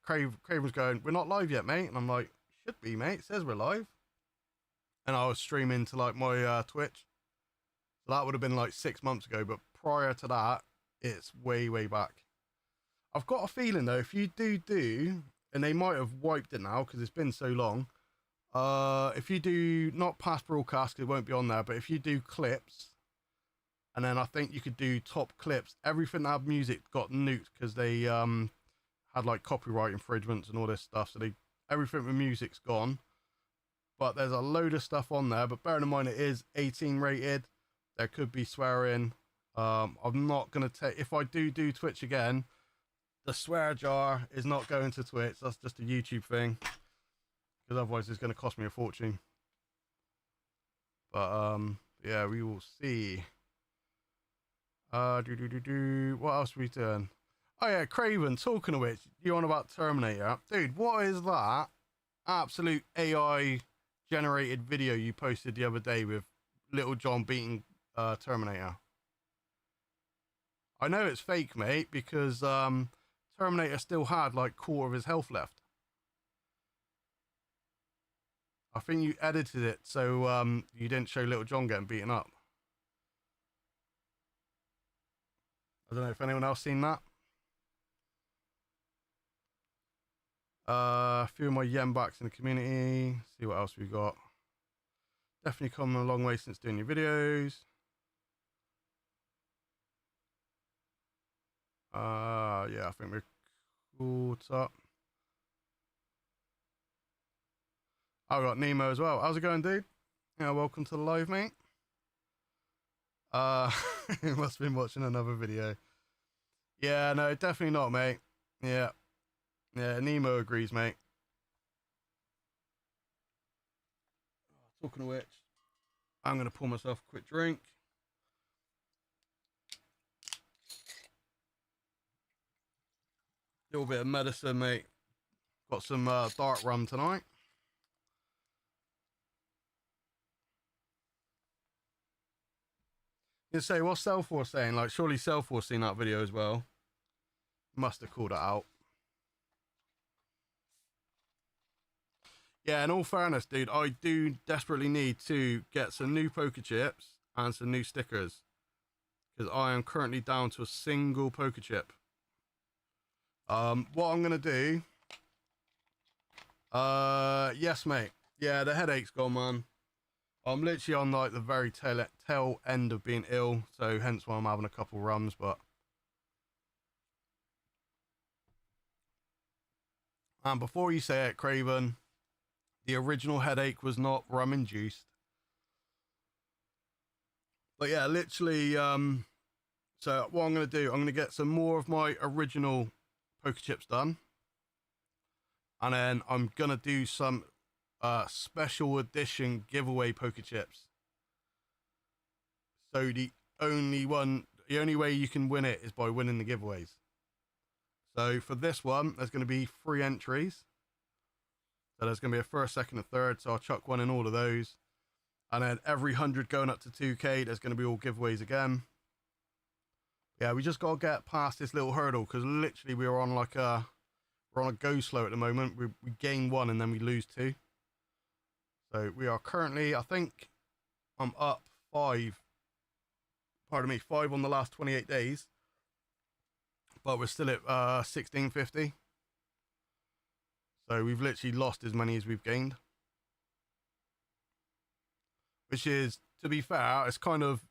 Craven's going, "We're not live yet, mate," and I'm like, "Should be, mate. It says we're live." And I was streaming to like my Twitch. So that would have been like 6 months ago, but prior to that, it's way back. I've got a feeling though, if you do, and they might have wiped it now because it's been so long. If you do not past broadcast, it won't be on there, but if you do clips, and then I think you could do top clips, everything that had music got nuked because they had like copyright infringements and all this stuff. So everything with music's gone. But there's a load of stuff on there. But bearing in mind it is 18 rated, there could be swearing. I'm not gonna take, if I do Twitch again, the swear jar is not going to Twitch. That's just a YouTube thing, because otherwise it's going to cost me a fortune. But yeah, we will see. What else are we doing? Oh yeah, Craven, talking of which, you on about Terminator, dude? What is that absolute AI generated video you posted the other day with Little John beating Terminator? I know it's fake, mate, because Terminator still had like quarter of his health left. I think you edited it so you didn't show Little John getting beaten up. I don't know if anyone else seen that. A few of my yen backs in the community. See what else we got. Definitely come a long way since doing your videos. Yeah, I think we're caught up. I got Nemo as well. How's it going, dude? Yeah, welcome to the live, mate. You must have been watching another video. Yeah, no, definitely not, mate. Yeah, Nemo agrees, mate. Talking of which, I'm gonna pour myself a quick drink. Little bit of medicine, mate. Got some dark rum tonight. You say, what's Cellforce saying? Like, surely Cellforce seen that video as well. Must have called it out. Yeah, in all fairness, dude, I do desperately need to get some new poker chips and some new stickers, because I am currently down to a single poker chip. What I'm gonna do? Yes, mate. Yeah, the headache's gone, man. I'm literally on like the very tail tail end of being ill, so hence why I'm having a couple rums. But and before you say it, Craven, the original headache was not rum induced. But yeah, literally, so what I'm going to do, I'm going to get some more of my original poker chips done. And then I'm going to do some special edition giveaway poker chips. So the only way you can win it is by winning the giveaways. So for this one, there's going to be 3 entries. So there's going to be a first, second, and third. So I'll chuck one in all of those. And then every 100 going up to 2K, there's going to be all giveaways again. Yeah, we just got to get past this little hurdle because literally we're on a go slow at the moment. We gain 1 and then we lose 2. So we are currently, I think I'm up 5. Pardon me, 5 on the last 28 days. But we're still at 1650. So we've literally lost as many as we've gained. Which is, to be fair, it's kind of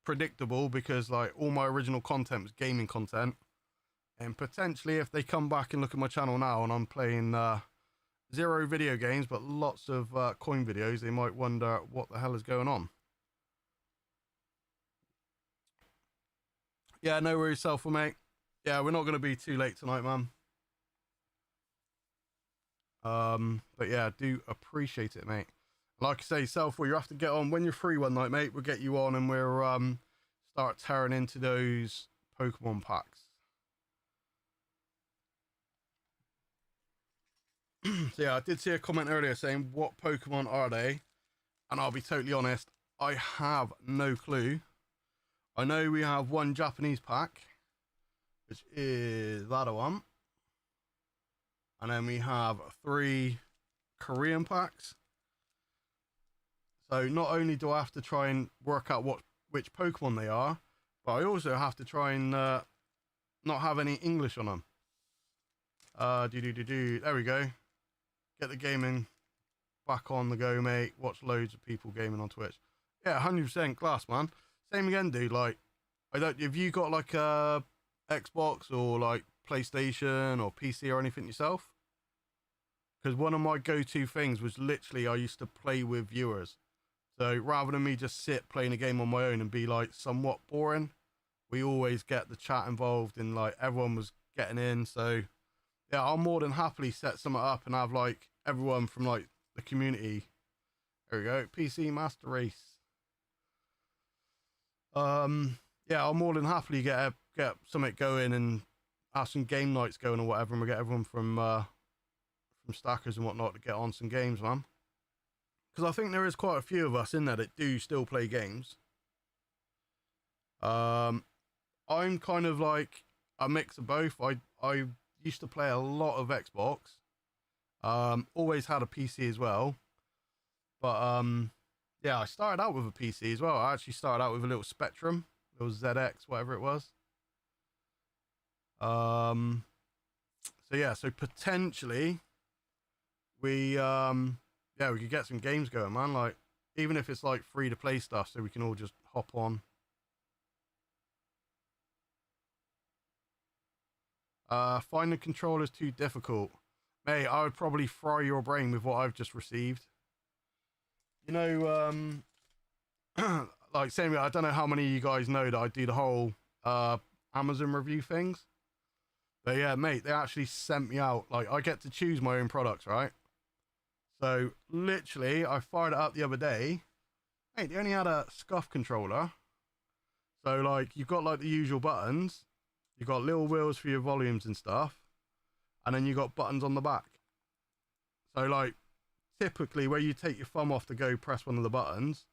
predictable because like all my original content was gaming content. And potentially if they come back and look at my channel now and I'm playing 0 video games but lots of coin videos, they might wonder what the hell is going on. Yeah, no worries, Selfie, mate. Yeah, we're not going to be too late tonight, man. But yeah, I do appreciate it, mate. Like I say, Selfie, you have to get on when you're free one night, mate. We'll get you on and we'll start tearing into those Pokemon packs. So yeah, I did see a comment earlier saying, what Pokemon are they? And I'll be totally honest, I have no clue. I know we have 1 Japanese pack, which is that one. And then we have 3 Korean packs. So not only do I have to try and work out which Pokemon they are, but I also have to try and not have any English on them. There we go. Get the gaming back on the go, mate. Watch loads of people gaming on Twitch. Yeah, 100% class, man. Same again, dude. Like, have you got like a Xbox or like PlayStation or PC or anything yourself? Because one of my go-to things was literally I used to play with viewers. So rather than me just sit playing a game on my own and be like somewhat boring, we always get the chat involved and like everyone was getting in. So yeah, I'll more than happily set something up and have like everyone from like the community. There we go, PC Master Race. Yeah, I'll more than happily get something going and have some game nights going or whatever, and we'll get everyone from stackers and whatnot to get on some games, man. Because I think there is quite a few of us in there that do still play games. I'm kind of like a mix of both. I used to play a lot of Xbox. Always had a PC as well. But yeah, I started out with a PC as well. I actually started out with a little Spectrum, little ZX, whatever it was. So yeah, so potentially we could get some games going, man. Like, even if it's like free to play stuff, so we can all just hop on. Find the controllers too difficult. Mate, I would probably fry your brain with what I've just received. You know, like saying, I don't know how many of you guys know that I do the whole Amazon review things. But yeah, mate, they actually sent me out. Like, I get to choose my own products, right? So literally, I fired it up the other day. Mate, they only had a scuff controller. So like, you've got like the usual buttons. You've got little wheels for your volumes and stuff. And then you got buttons on the back. So like, typically where you take your thumb off to go press one of the buttons,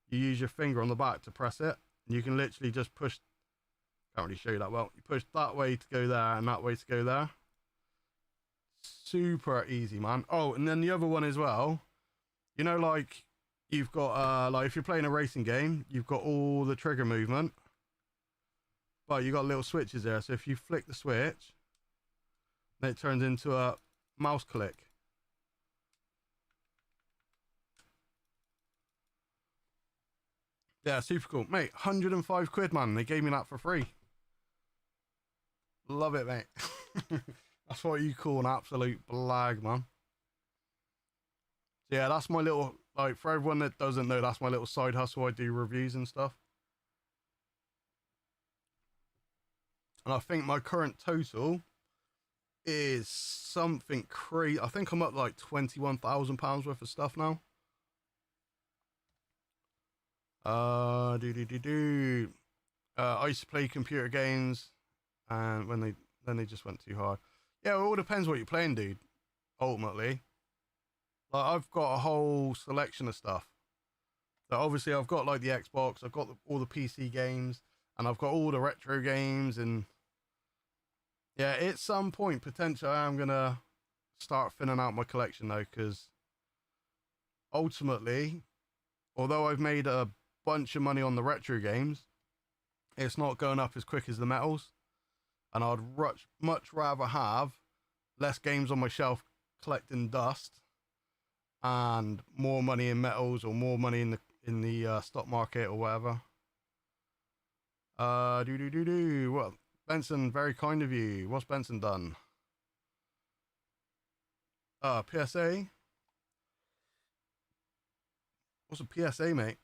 you use your finger on the back to press it. And you can literally just push, can't really show you that well. You push that way to go there and that way to go there. Super easy, man. Oh, and then the other one as well, you know, like you've got like if you're playing a racing game, you've got all the trigger movement, but you got little switches there. So if you flick the switch, then it turns into a mouse click. Yeah, super cool. Mate, 105 quid, man. They gave me that for free. Love it, mate. That's what you call an absolute blag, man. Yeah, that's my little, like, for everyone that doesn't know, that's my little side hustle. I do reviews and stuff. And I think my current total is something crazy. I think I'm up like £21,000 worth of stuff now. I used to play computer games, and then they just went too hard. Yeah, it all depends what you're playing, dude. Ultimately, like I've got a whole selection of stuff. So obviously, I've got like the Xbox, I've got all the PC games, and I've got all the retro games. And yeah, at some point, potentially, I'm gonna start thinning out my collection though, because ultimately, although I've made a bunch of money on the retro games, it's not going up as quick as the metals. And I'd much rather have less games on my shelf collecting dust and more money in metals, or more money in the stock market or whatever. What, Benson? Very kind of you. What's Benson done? PSA. What's a PSA, mate?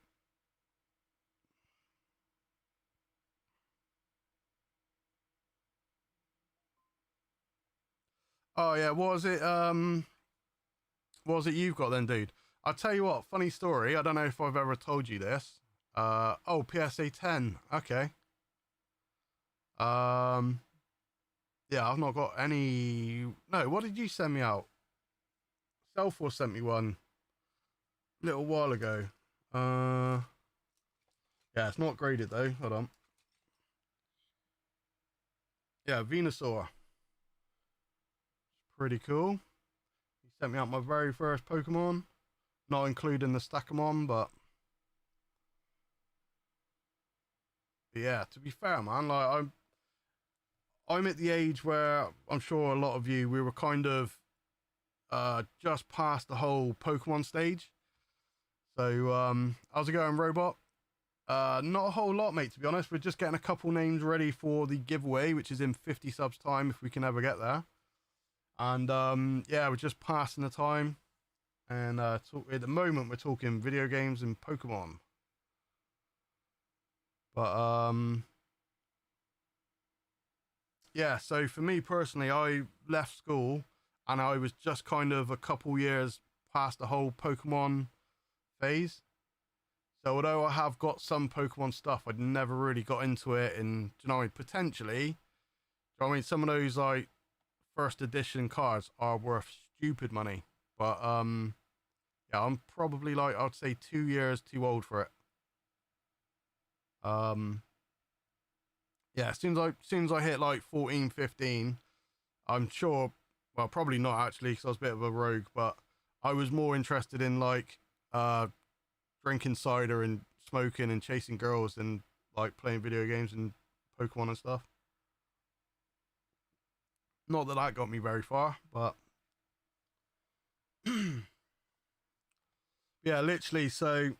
Oh yeah, what was it? What was it you've got then, dude? I'll tell you what. Funny story. I don't know if I've ever told you this. Oh, PSA 10. Okay. Yeah, I've not got any. No, what did you send me out? Cellforce sent me one a little while ago. Yeah, it's not graded though. Hold on. Yeah, Venusaur. Pretty cool. He sent me out my very first Pokemon, not including the Stackamon, but yeah. To be fair, man, like I'm at the age where I'm sure a lot of you, we were kind of just past the whole Pokemon stage. So how's it going, Robot? Not a whole lot, mate, to be honest. We're just getting a couple names ready for the giveaway, which is in 50 subs time, if we can ever get there. And yeah, we're just passing the time. And at the moment, we're talking video games and Pokemon. But yeah, so for me personally, I left school and I was just kind of a couple years past the whole Pokemon phase. So although I have got some Pokemon stuff, I'd never really got into it. And do you know what I mean? Potentially, do you know what I mean? Some of those like first edition cards are worth stupid money. But yeah, I'm probably like, I'd say 2 years too old for it. Yeah, as soon as I hit like 14, 15, I'm sure, well, probably not actually, because I was a bit of a rogue, but I was more interested in like drinking cider and smoking and chasing girls than like playing video games and Pokemon and stuff. Not that that got me very far, but yeah, literally. So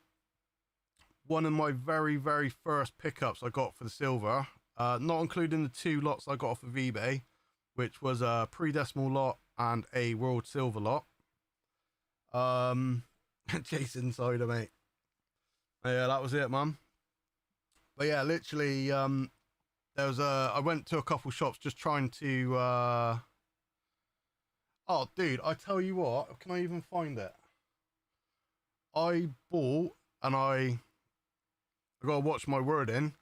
one of my very, very first pickups I got for the silver, not including the 2 lots I got off of eBay, which was a pre-decimal lot and a world silver lot. Jason Cider, mate. Yeah, that was it, man. But yeah, literally, there was I went to a couple shops just trying to. Oh, dude, I tell you what, can I even find it? I bought, and I gotta watch my wording,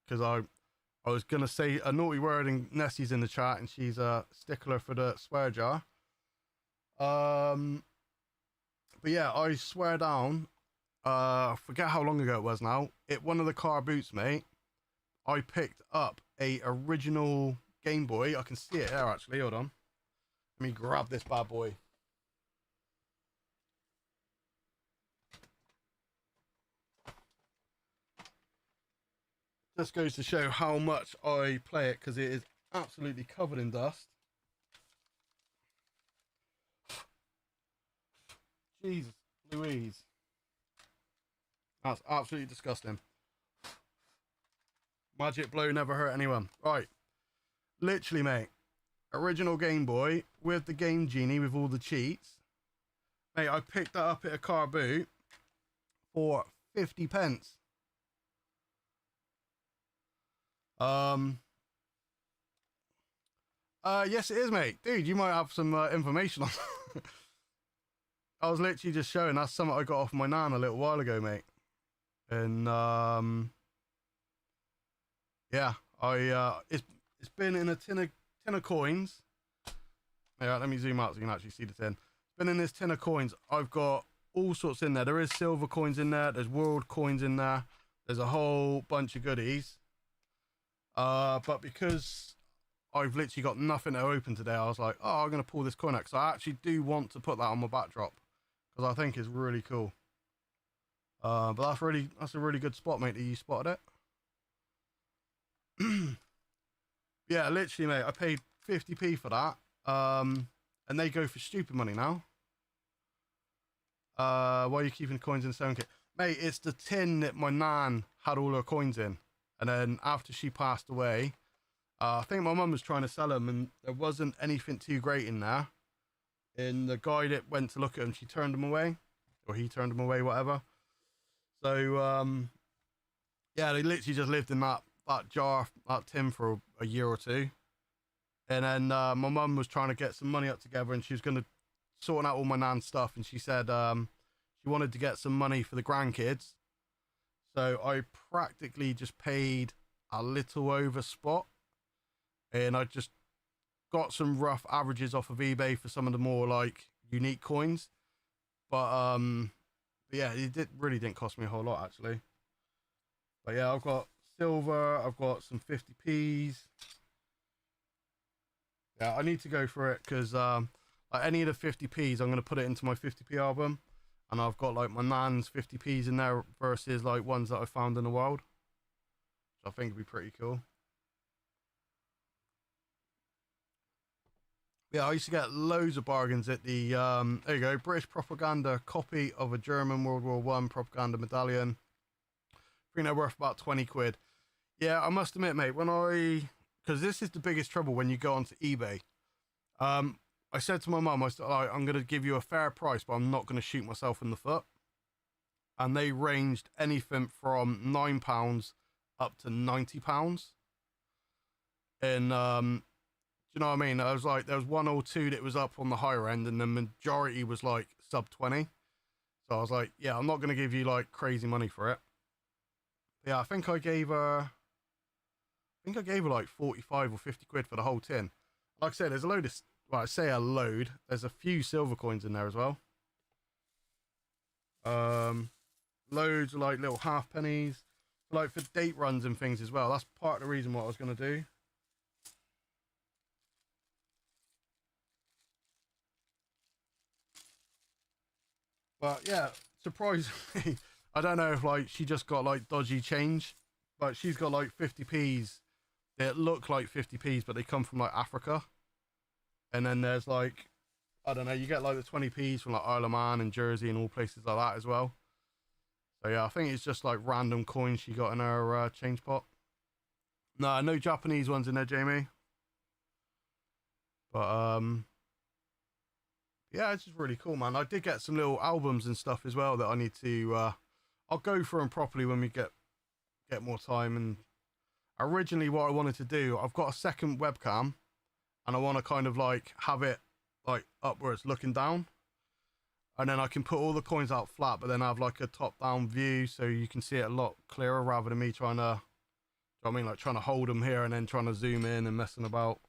because I was gonna say a naughty word, and Nessie's in the chat, and she's a stickler for the swear jar. But yeah, I swear down. Forget how long ago it was now. One of the car boots, mate. I picked up a original Game Boy. I can see it here actually. Hold on. Let me grab this bad boy. Just goes to show how much I play it, because it is absolutely covered in dust. Jesus Louise. That's absolutely disgusting. Magic blow never hurt anyone. Right. Literally, mate. Original Game Boy with the Game Genie with all the cheats. Mate, I picked that up at a car boot for 50 pence. Yes, it is, mate. Dude, you might have some information on I was literally just showing that's something I got off my nan a little while ago, mate. And yeah, it's been in a tin of coins. Yeah, let me zoom out so you can actually see the tin. It's been in this tin of coins. I've got all sorts in there. There is silver coins in there. There's world coins in there. There's a whole bunch of goodies. But because I've literally got nothing to open today, I was like, oh, I'm going to pull this coin out. So I actually do want to put that on my backdrop because I think it's really cool. But that's a really good spot, mate, that you spotted it. Yeah, literally, mate, I paid 50p for that. And they go for stupid money now. Why are you keeping the coins in the stone kit? Mate, it's the tin that my nan had all her coins in. And then after she passed away, I think my mum was trying to sell them and there wasn't anything too great in there. And the guy that went to look at them, she turned them away. Or he turned them away, whatever. So, yeah, they literally just lived in that jar, that tin for a year or two. And then my mum was trying to get some money up together and she was going to sort out all my nan's stuff. And she said she wanted to get some money for the grandkids. So I practically just paid a little over spot. And I just got some rough averages off of eBay for some of the more like unique coins. But yeah, it really didn't cost me a whole lot actually. But yeah, I've got silver, I've got some 50p's. Yeah, I need to go for it because like any of the 50p's, I'm going to put it into my 50p album. And I've got like my nan's 50p's in there versus like ones that I found in the wild. Which I think would be pretty cool. Yeah, I used to get loads of bargains at the, there you go, British propaganda copy of a German World War I propaganda medallion. I think they're worth about 20 quid. Yeah, I must admit, mate, because this is the biggest trouble when you go onto eBay. I said to my mum, I'm going to give you a fair price, but I'm not going to shoot myself in the foot. And they ranged anything from £9 up to £90. And, do you know what I mean? I was like, there was one or two that was up on the higher end, and the majority was like sub 20. So I was like, yeah, I'm not going to give you like crazy money for it. But yeah, I think I gave her like 45 or 50 quid for the whole tin. Like I said, there's a load of, well, I say a load. There's a few silver coins in there as well. Loads of like little half pennies, like for date runs and things as well. That's part of the reason what I was going to do. But yeah, surprisingly, I don't know if like she just got like dodgy change, but she's got like 50p's that look like 50p's, but they come from like Africa. And then there's like, I don't know, you get like the 20p's from like Isle of Man and Jersey and all places like that as well. So yeah, I think it's just like random coins she got in her change pot. No Japanese ones in there, Jamie. But yeah, it's just really cool, man. I did get some little albums and stuff as well that I need to I'll go through them properly when we get more time. And originally what I wanted to do, I've got a second webcam and I want to kind of like have it like upwards looking down, and then I can put all the coins out flat, but then have like a top down view so you can see it a lot clearer rather than me trying to, you know what I mean, like trying to hold them here and then trying to zoom in and messing about.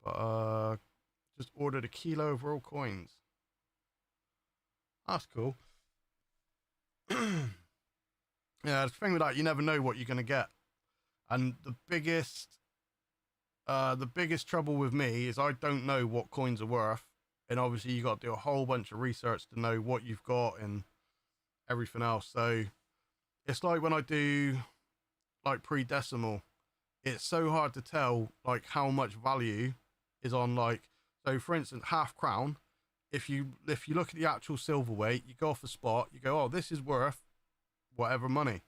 But just ordered a kilo of raw coins. That's cool. Yeah, the thing with that, you never know what you're gonna get. And the biggest trouble with me is I don't know what coins are worth, and obviously you got to do a whole bunch of research to know what you've got and everything else. So it's like when I do like pre-decimal, it's so hard to tell like how much value is on like, so for instance, half crown, if you look at the actual silver weight, you go off the spot, you go, oh, this is worth whatever money.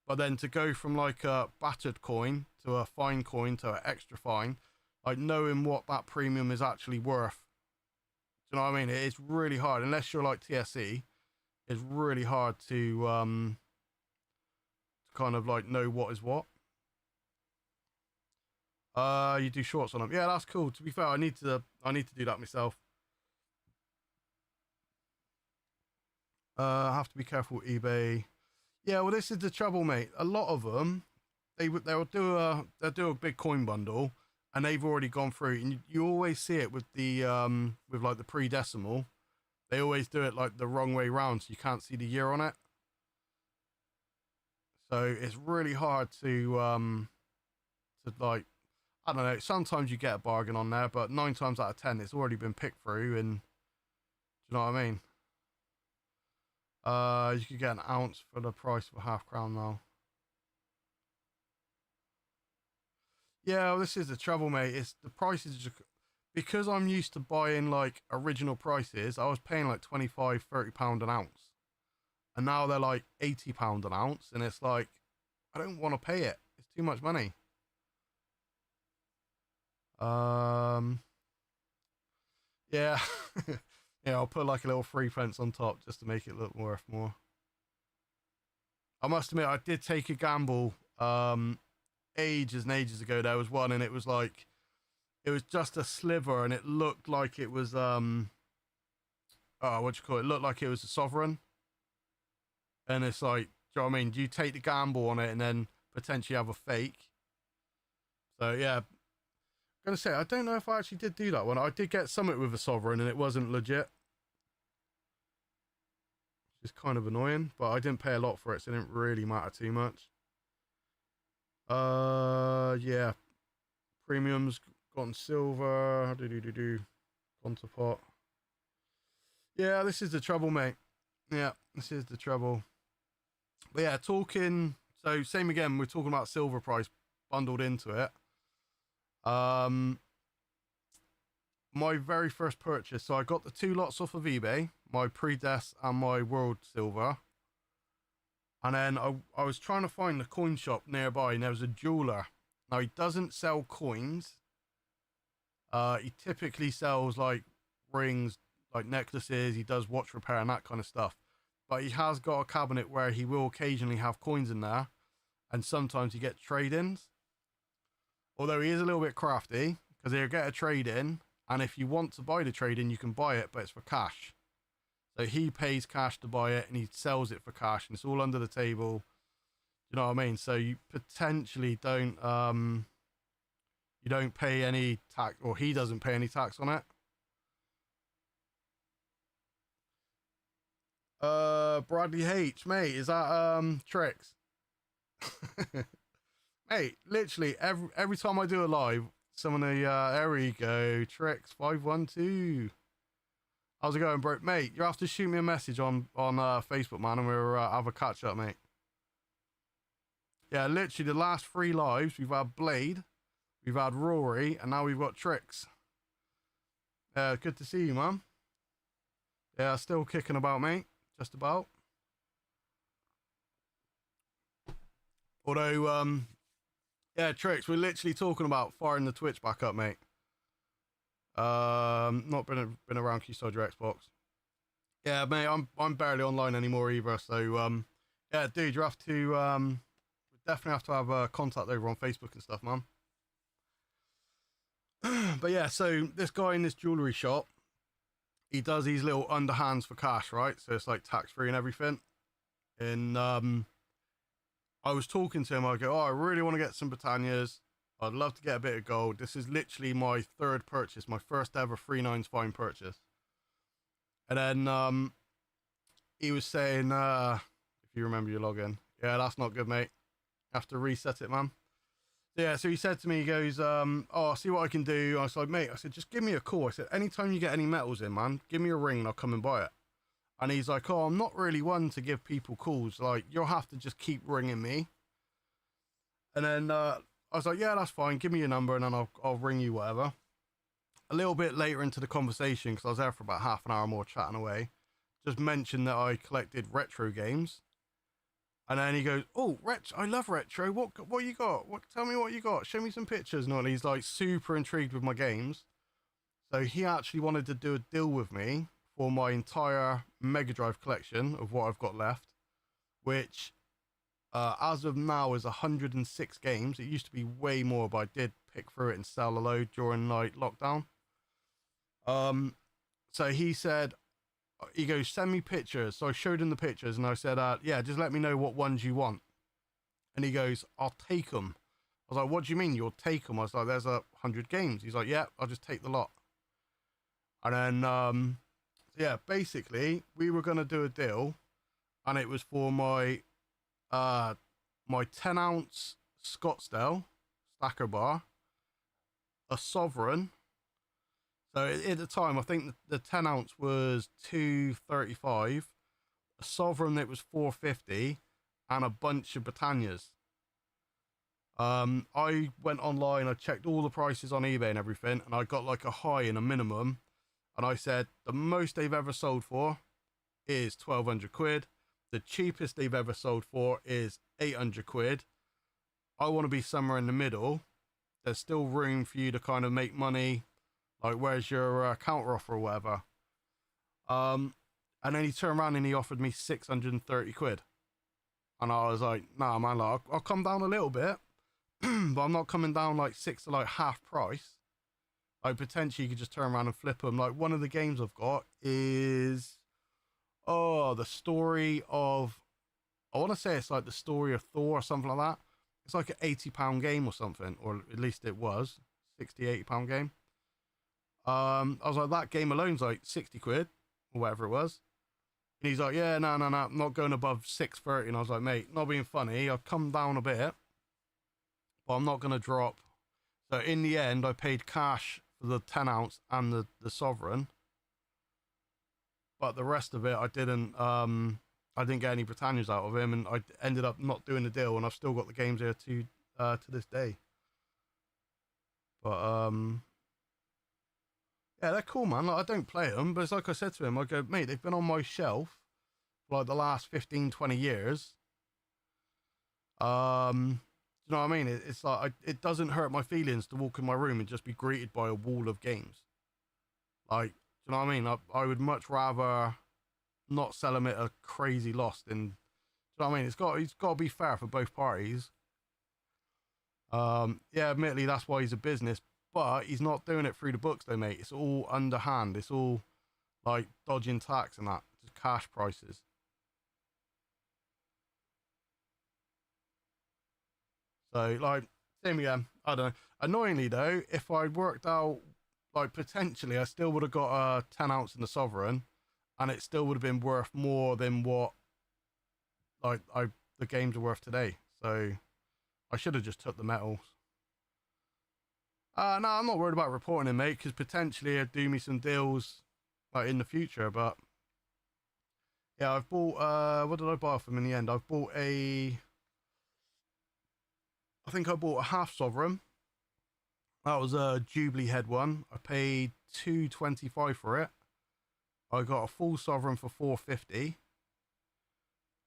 But then to go from like a battered coin to a fine coin to an extra fine, like knowing what that premium is actually worth. Do you know what I mean? It's really hard unless you're like TSE. It's really hard to kind of like know what is what. You do shorts on them. Yeah, that's cool. To be fair, I need to do that myself. I have to be careful with eBay. Yeah, well, this is the trouble, mate. A lot of them, they'll do a big coin bundle, and they've already gone through. And you always see it with the with like the pre-decimal. They always do it like the wrong way round, so you can't see the year on it. So it's really hard to like, I don't know. Sometimes you get a bargain on there, but 9 times out of 10, it's already been picked through. And do you know what I mean? You could get an ounce for the price of a half crown now. Yeah, well, this is the trouble, mate. It's the prices just, because I'm used to buying like original prices. I was paying like £25-30 an ounce, and now they're like £80 an ounce, and it's like I don't want to pay it. It's too much money. Yeah. Yeah, I'll put like a little 3 pence on top just to make it look worth more. I must admit, I did take a gamble ages and ages ago. There was one, and it was like, it was just a sliver, and it looked like it was oh, what do you call it? It looked like it was a sovereign. And it's like, do you know what I mean? Do you take the gamble on it and then potentially have a fake? So yeah, I'm gonna say I don't know if I actually did do that one. I did get something with a sovereign, and it wasn't legit. It's kind of annoying, but I didn't pay a lot for it, so it didn't really matter too much. Yeah, premiums gone silver. Counterpart. Yeah, this is the trouble, mate. Yeah, this is the trouble. But yeah, talking. So same again. We're talking about silver price bundled into it. My very first purchase. So I got the 2 lots off of eBay, my pre-des and my world silver. And then I was trying to find the coin shop nearby, and there was a jeweler. Now he doesn't sell coins. He typically sells like rings, like necklaces. He does watch repair and that kind of stuff. But he has got a cabinet where he will occasionally have coins in there, and sometimes he gets trade-ins. Although he is a little bit crafty, because he'll get a trade-in, and if you want to buy the trade-in, you can buy it, but it's for cash. So he pays cash to buy it, and he sells it for cash, and it's all under the table. You know what I mean? So you potentially don't you don't pay any tax, or he doesn't pay any tax on it. Bradley H, mate, is that tricks? Mate, literally every time I do a live, someone there we go, tricks 512. How's it going, bro? Mate, you have to shoot me a message on Facebook, man, and we'll have a catch up, mate. Yeah, literally the last 3 lives we've had Blade, we've had Rory, and now we've got Tricks. Good to see you, man. Yeah, still kicking about, mate. Just about. Although, yeah, Tricks, we're literally talking about firing the Twitch back up, mate. Not been around Q-Side your Xbox. Yeah, mate, I'm barely online anymore either. So, yeah, dude, you have to definitely have to have contact over on Facebook and stuff, man. But yeah, so this guy in this jewelry shop, he does these little underhands for cash, right? So it's like tax free and everything. And I was talking to him. I go, oh, I really want to get some Britannias. I'd love to get a bit of gold. This is literally my 3rd purchase, my first ever 3/9 fine purchase. And then he was saying, if you remember your login, yeah, that's not good, mate. Have to reset it, man. Yeah, so he said to me, he goes, oh, I'll see what I can do. I was like, mate, I said, just give me a call. I said, anytime you get any metals in, man, give me a ring and I'll come and buy it. And he's like, oh, I'm not really one to give people calls. Like, you'll have to just keep ringing me. And then I was like, yeah, that's fine. Give me your number and then I'll ring you, whatever. A little bit later into the conversation, because I was there for about half an hour more chatting away, just mentioned that I collected retro games. And then he goes, "Oh, I love retro. What you got? Tell me what you got. Show me some pictures." And he's like super intrigued with my games. So he actually wanted to do a deal with me for my entire Mega Drive collection of what I've got left, which as of now is 106 games. It used to be way more, but I did pick through it and sell a load during like lockdown. So he said, he goes, "Send me pictures." So I showed him the pictures and I said, "Yeah, just let me know what ones you want." And he goes, "I'll take them." I was like, "What do you mean you'll take them?" I was like, "There's 100 games." He's like, "Yeah, I'll just take the lot." And then, yeah, basically we were going to do a deal, and it was for my 10-ounce Scottsdale stacker bar, a Sovereign. So at the time, I think the 10-ounce was $235, a Sovereign that was $450, and a bunch of Britannias. I went online, I checked all the prices on eBay and everything, and I got like a high and a minimum. And I said the most they've ever sold for is 1,200 quid. The cheapest they've ever sold for is 800 quid. I want to be somewhere in the middle. There's still room for you to kind of make money. Like, where's your counter offer or whatever? And then he turned around and he offered me 630 quid. And I was like, "Nah, man, like, I'll come down a little bit, but I'm not coming down like to like half price. Like, potentially you could just turn around and flip them." Like, one of the games I've got is, the story of, I want to say it's like the story of Thor or something like that. It's like an £80 game or something, or at least it was, £60, £80 game. I was like, that game alone's like 60 quid or whatever it was. And he's like, "Yeah, no, I'm not going above 630. And I was like, "Mate, not being funny, I've come down a bit, but I'm not going to drop." So in the end, I paid cash for the 10-ounce and the Sovereign. But the rest of it, I didn't get any Britannias out of him, and I ended up not doing the deal, and I've still got the games here to this day. But yeah, they're cool, man. Like, I don't play them, but it's like I said to him, I go, "Mate, they've been on my shelf for like the last 15, 20 years. You know what I mean? It's like, it doesn't hurt my feelings to walk in my room and just be greeted by a wall of games. Like, do you know what I mean? I would much rather not sell them at a crazy loss than, do you know what I mean? It's got to be fair for both parties. Yeah, admittedly, that's why he's a business, but he's not doing it through the books though, mate. It's all underhand. It's all like dodging tax and that, just cash prices. So, like, same again. I don't know. Annoyingly though, if I'd worked out, like, potentially I still would have got a 10-ounce in the Sovereign, and it still would have been worth more than what like the games are worth today. So I should have just took the metals. No, I'm not worried about reporting him, mate, because potentially it'd do me some deals like in the future. But yeah, I've bought what did I buy off him in the end? I think I bought a half Sovereign. That was a Jubilee head one. I paid $225 for it. I got a full Sovereign for $450.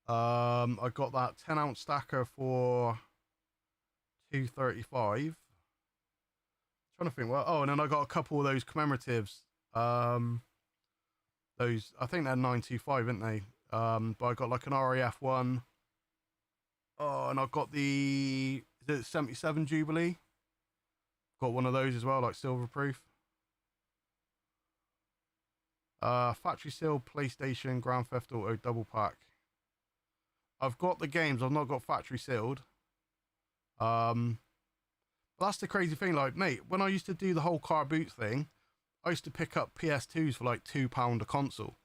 I got that 10-ounce stacker for $235. Trying to think. Well, and then I got a couple of those commemoratives. Those, I think they're 925, aren't they? But I got like an RAF one. Oh, and I've got the, is it 77 Jubilee? Got one of those as well, like silver proof. Factory seal PlayStation Grand Theft Auto double pack. I've got the games. I've not got factory sealed. That's the crazy thing. Like, mate, when I used to do the whole car boot thing, I used to pick up PS2s for like £2 a console.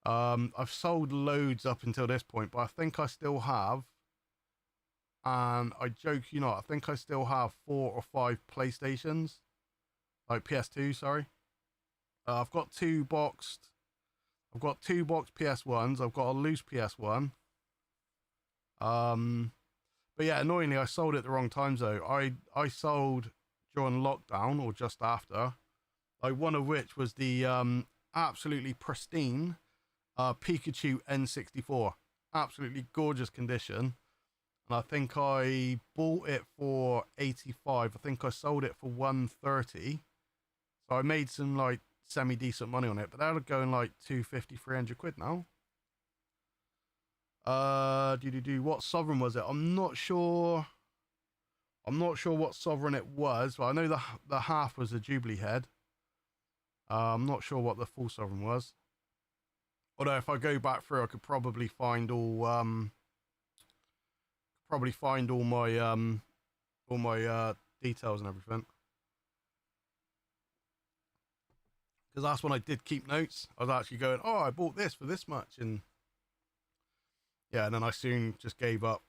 I've sold loads up until this point, but I think I still have, and I joke you not, I think I still have 4 or 5 PlayStations, like PS2, sorry. I've got 2 boxed PS1s. I've got a loose PS1. But yeah, annoyingly, I sold it the wrong times though. I sold during lockdown or just after. Like, one of which was the absolutely pristine Pikachu N64. absolutely gorgeous condition. And I think I bought it for 85. I think I sold it for 130. So I made some like semi-decent money on it, but they're going like 250, 300 quid now. What sovereign was it? I'm not sure. I'm not sure what sovereign it was, but I know the half was a Jubilee head. I'm not sure what the full sovereign was. Although if I go back through, I could probably find all my details and everything. Because that's when I did keep notes. I was actually going, oh, I bought this for this much, and yeah, and then I soon just gave up.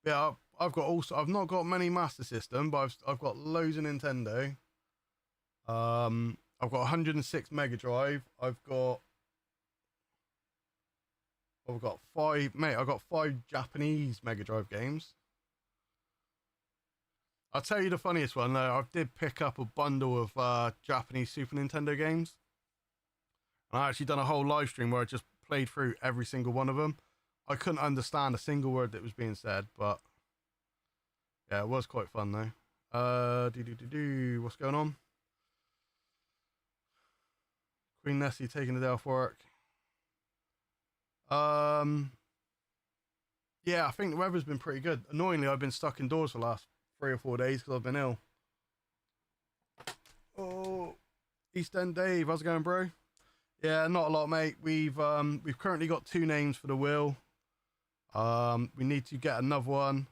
Yeah, I've not got many Master System, but I've got loads of Nintendo. I've got 106 Mega Drive. I've got 5, mate. I've got 5 Japanese Mega Drive games. I'll tell you the funniest one though. I did pick up a bundle of Japanese Super Nintendo games. And I actually done a whole live stream where I just played through every single one of them. I couldn't understand a single word that was being said, but yeah, it was quite fun though. What's going on? Queen Nessie taking the day off work. Yeah, I think the weather's been pretty good. Annoyingly, I've been stuck indoors for the last 3 or 4 days because I've been ill. Oh, East End Dave, how's it going, bro? Yeah, not a lot, mate. We've currently got 2 names for the wheel. We need to get another one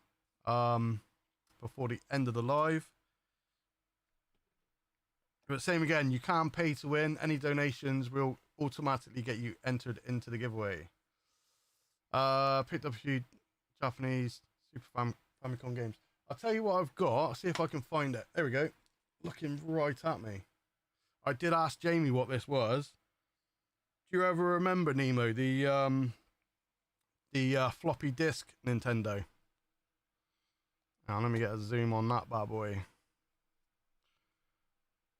before the end of the live. But same again, you can pay to win. Any donations will automatically get you entered into the giveaway. Picked up a few Japanese Super Famicom games. I'll tell you what I've got. I'll see if I can find it. There we go. Looking right at me. I did ask Jamie what this was. Do you ever remember, Nemo, the floppy disk Nintendo? Now, let me get a zoom on that bad boy.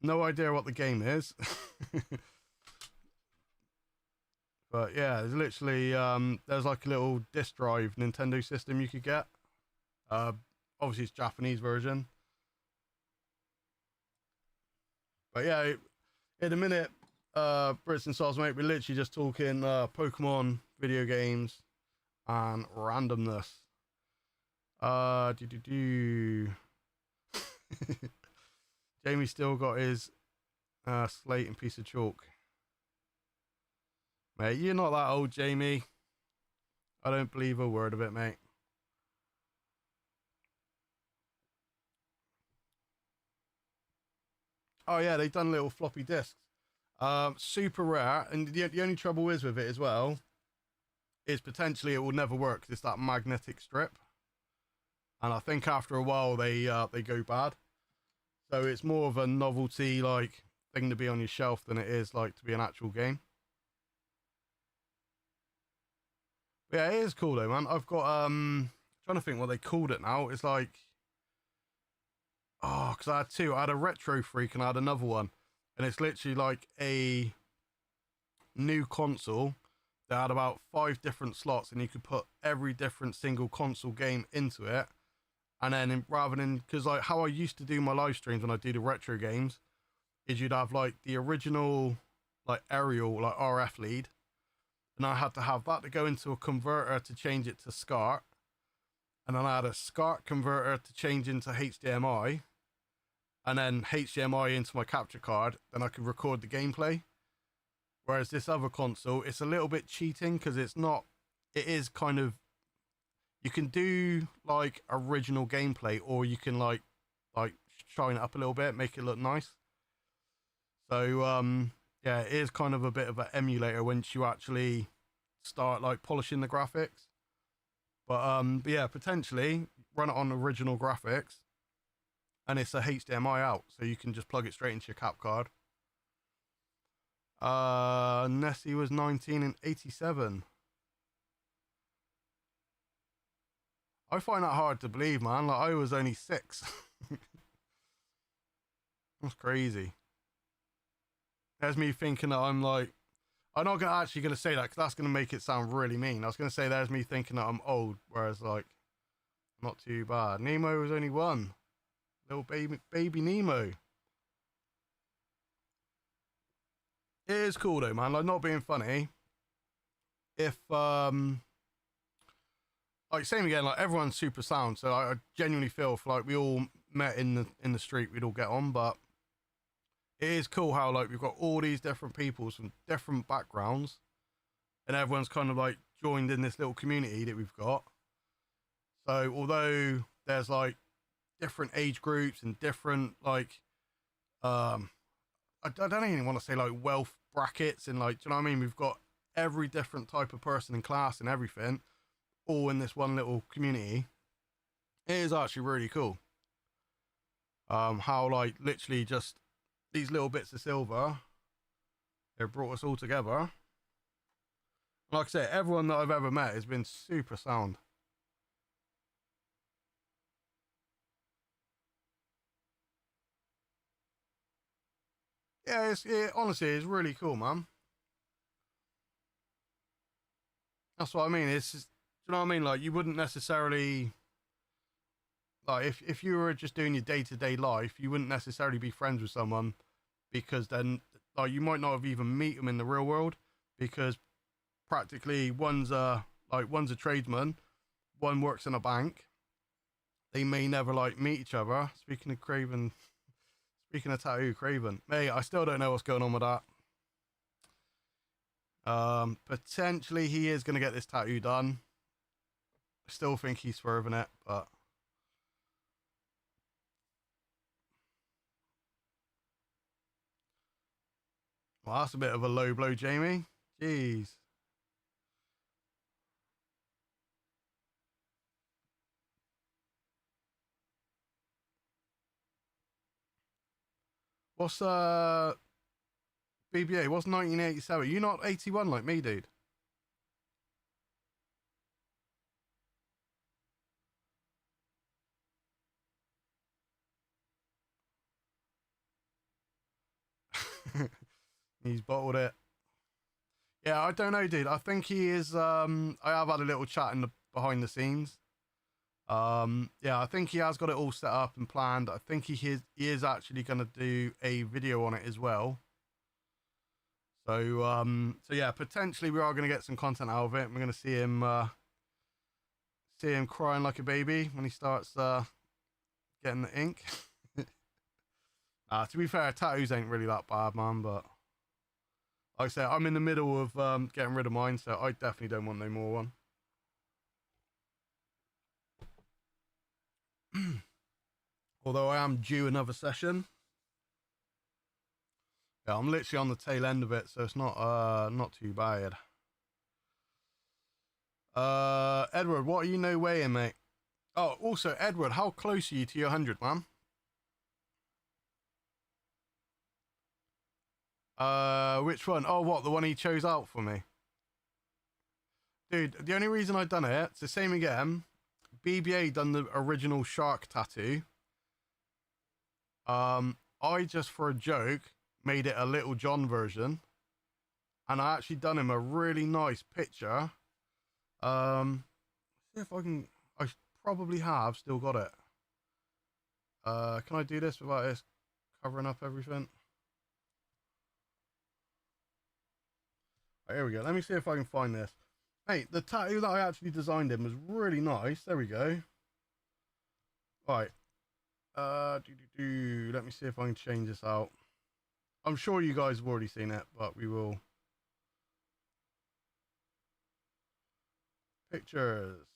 No idea what the game is. But yeah, there's literally there's like a little disk drive Nintendo system you could get. Obviously it's Japanese version. But yeah, in a minute, Brits and Sauce, mate, we're literally just talking Pokemon, video games, and randomness. Jamie still got his slate and piece of chalk. Mate, you're not that old, Jamie. I don't believe a word of it, mate. Oh yeah, they've done little floppy disks. Super rare, and the only trouble is with it as well is potentially it will never work because it's that magnetic strip, and I think after a while they go bad. So it's more of a novelty like thing to be on your shelf than it is like to be an actual game. But yeah, it is cool though, man. I've got trying to think what they called it now. It's like, oh, because I had 2. I had a Retro Freak and I had another one, and it's literally like a new console that had about 5 different slots, and you could put every different single console game into it. And then rather than, because like how I used to do my live streams when I do the retro games, is you'd have like the original like aerial like RF lead, and I had to have that to go into a converter to change it to SCART, and then I had a SCART converter to change into HDMI, and then HDMI into my capture card, then I could record the gameplay. Whereas this other console, it's a little bit cheating because it's not, it is kind of, you can do like original gameplay, or you can like shine it up a little bit, make it look nice. So yeah, it is kind of a bit of an emulator once you actually start like polishing the graphics. But yeah, potentially run it on original graphics, and it's a HDMI out, so you can just plug it straight into your cap card. Nessie was 19 in 87. I find that hard to believe, man. Like, I was only 6. That's crazy. There's me thinking that I'm like, I'm not actually going to say that because that's going to make it sound really mean. I was going to say there's me thinking that I'm old, whereas like, not too bad. Nemo was only 1. Little baby Nemo. It is cool though, man. Like, not being funny. If like same again, like everyone's super sound, so I genuinely feel if like we all met in the street, we'd all get on. But it is cool how like we've got all these different people from different backgrounds, and everyone's kind of like joined in this little community that we've got. So although there's like different age groups and different like I don't even want to say like wealth brackets and like, do you know what I mean? We've got every different type of person in class and everything, all in this one little community. It is actually really cool. How like literally just these little bits of silver, they brought us all together. Like I said, everyone that I've ever met has been super sound. Yeah, honestly, it's really cool, man. That's what I mean. It's just, do you know what I mean? Like, you wouldn't necessarily, like, if you were just doing your day-to-day life, you wouldn't necessarily be friends with someone because then, like, you might not have even meet them in the real world because practically one's a tradesman, one works in a bank. They may never, like, meet each other. Speaking of Craven, speaking of tattoo, Craven, mate, I still don't know what's going on with that. Potentially he is going to get this tattoo done. I still think he's swerving it, but well, that's a bit of a low blow, Jamie. Jeez. What's BBA? What's 1987? You not 81 like me, dude? He's bottled it. Yeah, I don't know, dude. I think he is. I have had a little chat in the behind the scenes. Yeah, I think he has got it all set up and planned. I think he is actually going to do a video on it as well. So yeah, potentially we are going to get some content out of it. We're going to see him crying like a baby when he starts getting the ink. To be fair, tattoos ain't really that bad, man. But like I said, I'm in the middle of getting rid of mine, so I definitely don't want no more one. Although I am due another session. Yeah, I'm literally on the tail end of it, so it's not too bad. Edward, what are you no weighing, mate? Oh, also, Edward, how close are you to your 100, man? Which one? Oh, what, the one he chose out for me? Dude, the only reason I done it, it's the same again. BBA done the original shark tattoo. I just, for a joke, made it a Little John version. And I actually done him a really nice picture. See if I can... I probably have still got it. Can I do this without this covering up everything? Right, here we go. Let me see if I can find this. Hey, the tattoo that I actually designed him was really nice. There we go. Right. Let me see if I can change this out. I'm sure you guys have already seen it, but we will. Pictures.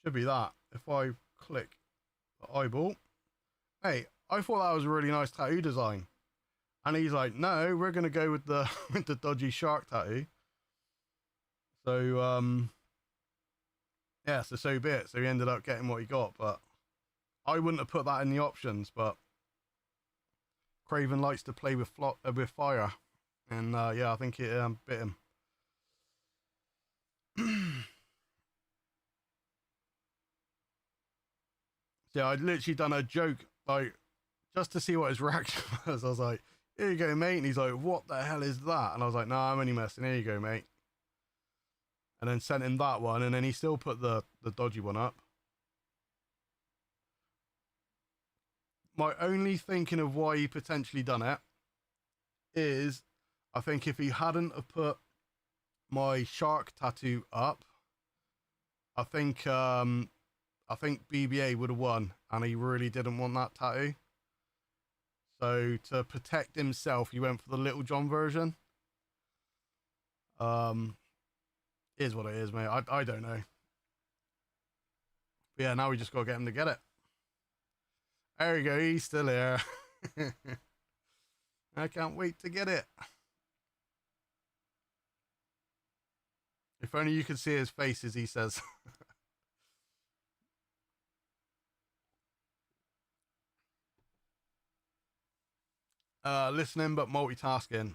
Should be that. If I click the eyeball. Hey, I thought that was a really nice tattoo design. And he's like, no, we're gonna go with the with the dodgy shark tattoo. So yeah, so be it. So he ended up getting what he got, but I wouldn't have put that in the options, but Craven likes to play with fire. And yeah, I think it bit him. Yeah, I'd literally done a joke, like, just to see what his reaction was. I was like, here you go, mate. And he's like, what the hell is that? And I was like, no, I'm only messing. Here you go, mate. And then sent him that one, and then he still put the dodgy one up. My only thinking of why he potentially done it is, I think if he hadn't have put my shark tattoo up, I think BBA would have won, and he really didn't want that tattoo. So to protect himself, he went for the Little John version. Is what it is, mate. I don't know. But yeah, now we just got to get him to get it. There we go. He's still here. I can't wait to get it. If only you could see his face as he says. Listening but multitasking.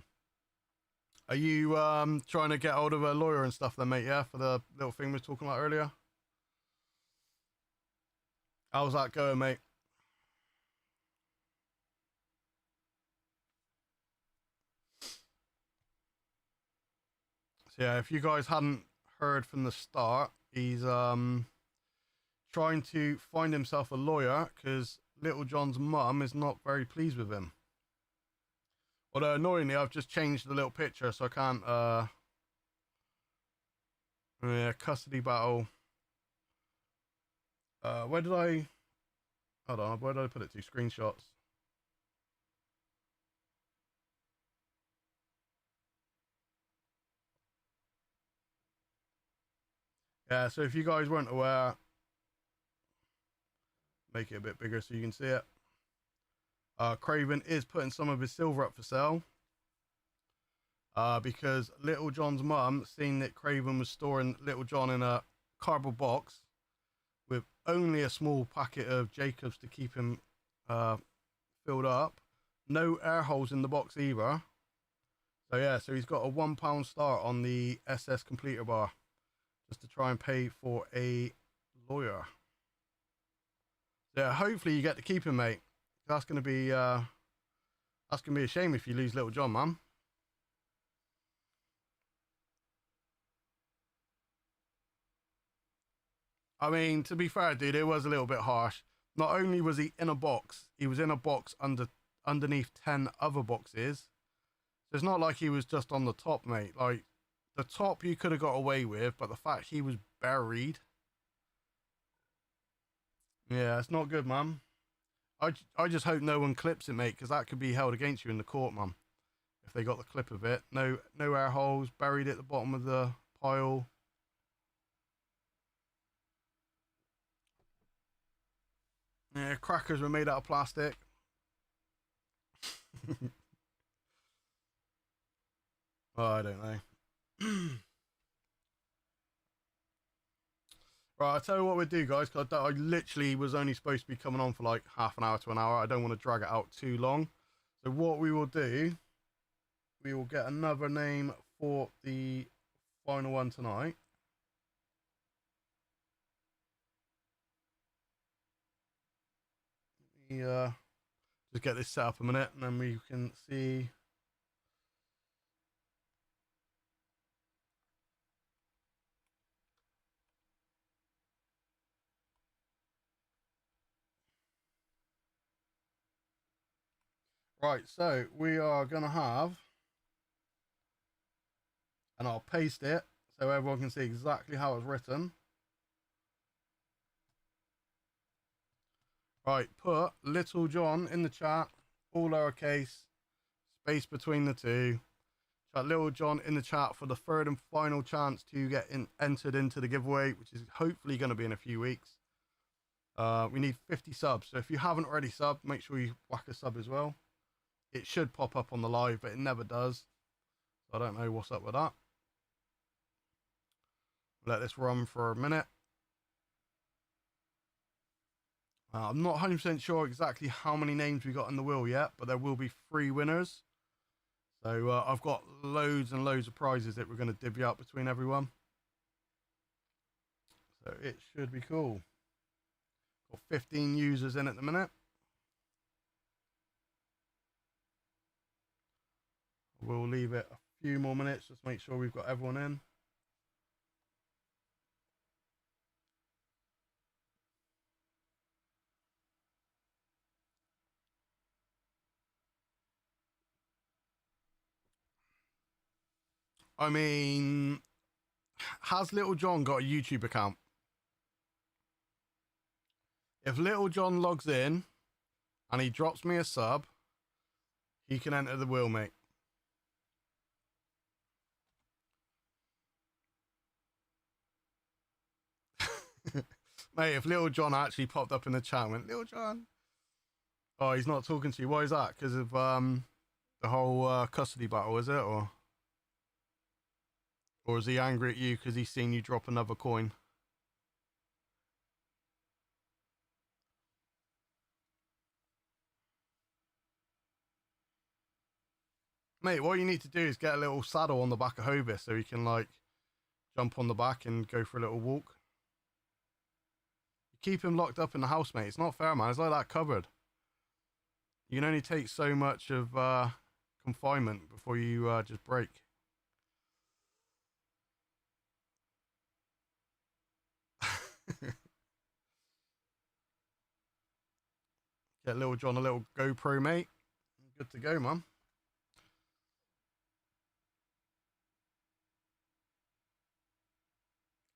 Are you trying to get hold of a lawyer and stuff then, mate? Yeah, for the little thing we were talking about earlier. How's that going, mate? So yeah, if you guys hadn't heard from the start, he's trying to find himself a lawyer because Little John's mum is not very pleased with him. Although annoyingly, I've just changed the little picture, so I can't. Yeah, custody battle. Where did I? Hold on. Where did I put it to? Screenshots. Yeah. So if you guys weren't aware, make it a bit bigger so you can see it. Craven is putting some of his silver up for sale. Because Little John's mum seen that Craven was storing Little John in a cardboard box with only a small packet of Jacobs to keep him filled up. No air holes in the box either. So yeah, so he's got a £1 start on the SS completer bar just to try and pay for a lawyer. Yeah, hopefully you get to keep him, mate. That's gonna be a shame if you lose Little John, man. I mean, to be fair, dude, it was a little bit harsh. Not only was he in a box, he was in a box underneath 10 other boxes. So it's not like he was just on the top, mate. Like, the top you could have got away with, but the fact he was buried. Yeah, it's not good, man. I just hope no one clips it, mate, because that could be held against you in the court, man. If they got the clip of it. No air holes, buried at the bottom of the pile. Yeah, crackers were made out of plastic. Oh, I don't know. Right, I'll tell you what we'll do, guys, because I literally was only supposed to be coming on for like half an hour to an hour. I don't want to drag it out too long. So what we will do, we will get another name for the final one tonight. Just get this set up a minute, and then we can see. Right, so we are going to have, and I'll paste it so everyone can see exactly how it's written. Right, put Little John in the chat, all lowercase, space between the two. Chat Little John in the chat for the third and final chance to get entered into the giveaway, which is hopefully going to be in a few weeks. We need 50 subs, so if you haven't already subbed, make sure you whack a sub as well. It should pop up on the live, but it never does. So I don't know what's up with that. Let this run for a minute. I'm not 100% sure exactly how many names we got in the wheel yet, but there will be 3 winners. So I've got loads and loads of prizes that we're going to divvy up between everyone. So it should be cool. Got 15 users in at the minute. We'll leave it a few more minutes, just make sure we've got everyone in. I mean, has Little John got a YouTube account? If Little John logs in and he drops me a sub, he can enter the wheel, mate. Mate, if Little John actually popped up in the chat and went, Little John. Oh, he's not talking to you. Why is that? Because of the whole custody battle, is it? Or is he angry at you because he's seen you drop another coin? Mate, what you need to do is get a little saddle on the back of Hovis so he can, like, jump on the back and go for a little walk. You keep him locked up in the house, mate. It's not fair, man. It's like that cupboard. You can only take so much of confinement before you just break. Get Little John a little GoPro, mate. Good to go, man.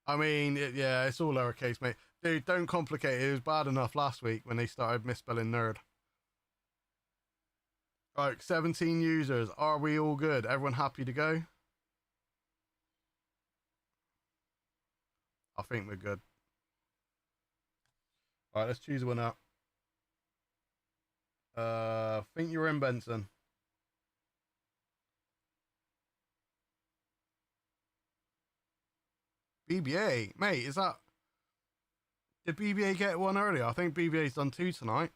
I mean, yeah, it's all lowercase, mate. Dude, don't complicate it. It was bad enough last week when they started misspelling nerd. Right, 17 users. Are we all good? Everyone happy to go? I think we're good. All right, let's choose a winner. I think you're in, Benson. BBA, mate, is that... Did BBA get one earlier? I think BBA's done 2 tonight.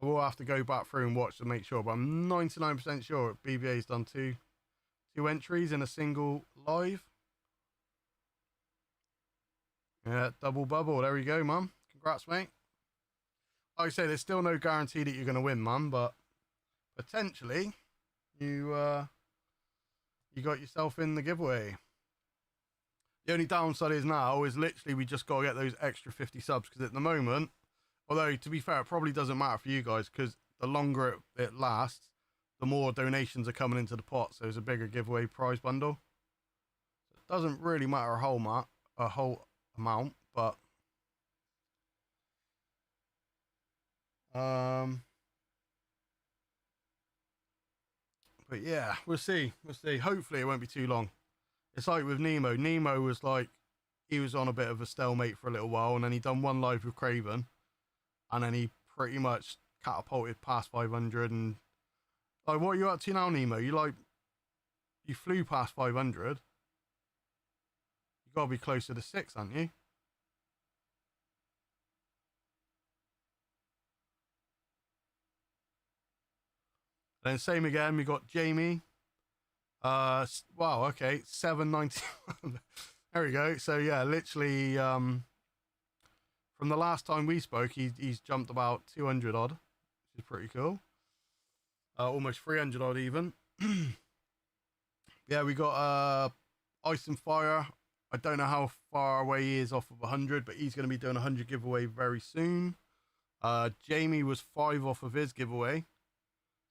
We'll have to go back through and watch to make sure, but I'm 99% sure BBA's done two entries in a single live. Yeah, double bubble. There we go, man. Congrats, mate. Like I say, there's still no guarantee that you're going to win, man, but potentially you got yourself in the giveaway. The only downside is now is literally we just got to get those extra 50 subs, because at the moment, although to be fair, it probably doesn't matter for you guys, because the longer it lasts, the more donations are coming into the pot, so it's a bigger giveaway prize bundle. It doesn't really matter a whole amount, but yeah, we'll see. Hopefully it won't be too long. It's like with Nemo. Nemo was like, he was on a bit of a stalemate for a little while, and then he done one live with Craven, and then he pretty much catapulted past 500. And like, what are you up to now, Nemo? You flew past 500. You gotta be closer to 6, aren't you? Then same again, we got Jamie. Wow, okay, 791. There we go. So yeah, literally, from the last time we spoke, he's jumped about 200 odd, which is pretty cool. Almost 300 odd even. Yeah, we got Ice and Fire. I don't know how far away he is off of 100, but he's going to be doing a 100 giveaway very soon. Jamie was 5 off of his giveaway.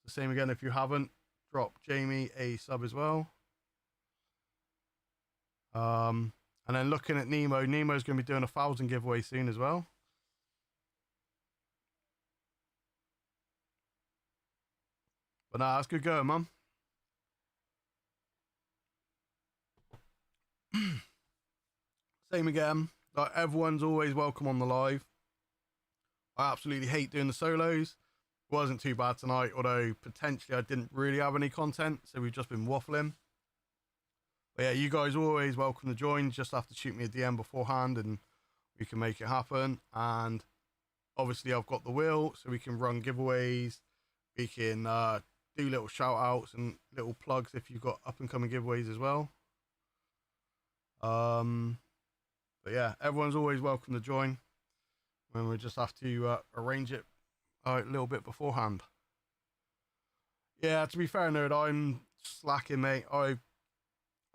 The same again, if you haven't, drop Jamie a sub as well. And then looking at Nemo, Nemo's going to be doing a 1,000 giveaway soon as well. But nah, that's good going, man. Same again. Like, everyone's always welcome on the live. I absolutely hate doing the solos. It wasn't too bad tonight, although potentially I didn't really have any content, so we've just been waffling. But yeah, you guys are always welcome to join. You just have to shoot me a DM beforehand and we can make it happen. And obviously I've got the wheel, so we can run giveaways. We can do little shout outs and little plugs if you've got up and coming giveaways as well. But yeah, everyone's always welcome to join. when we just have to arrange it a little bit beforehand. Yeah, to be fair, nerd, I'm slacking, mate. I've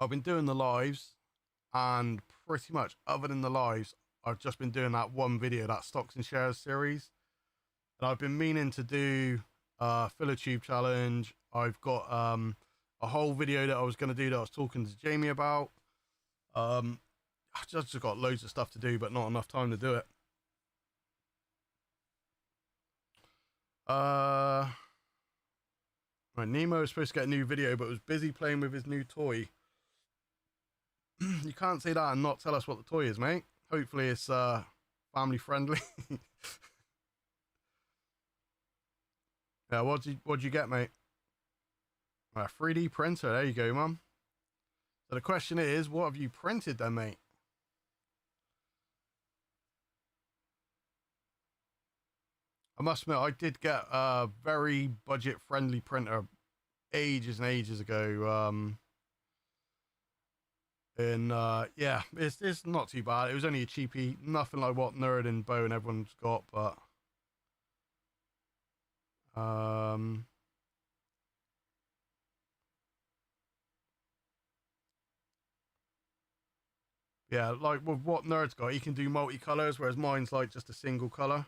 been doing the lives, and pretty much other than the lives, I've just been doing that one video, that stocks and shares series. And I've been meaning to do filler tube challenge. I've got a whole video that I was going to do that I was talking to Jamie about. I just got loads of stuff to do, but not enough time to do it. Right, Nemo was supposed to get a new video, but was busy playing with his new toy. You can't say that and not tell us what the toy is, mate. Hopefully it's family friendly. Yeah, what'd you get, mate? A 3D printer, there you go, mum. So the question is, what have you printed then, mate? I must admit, I did get a very budget-friendly printer ages and ages ago. Yeah, it's not too bad. It was only a cheapie, nothing like what Nerd and Bo and everyone's got, but yeah, like with what Nerd's got, he can do multi-colors, whereas mine's like just a single color.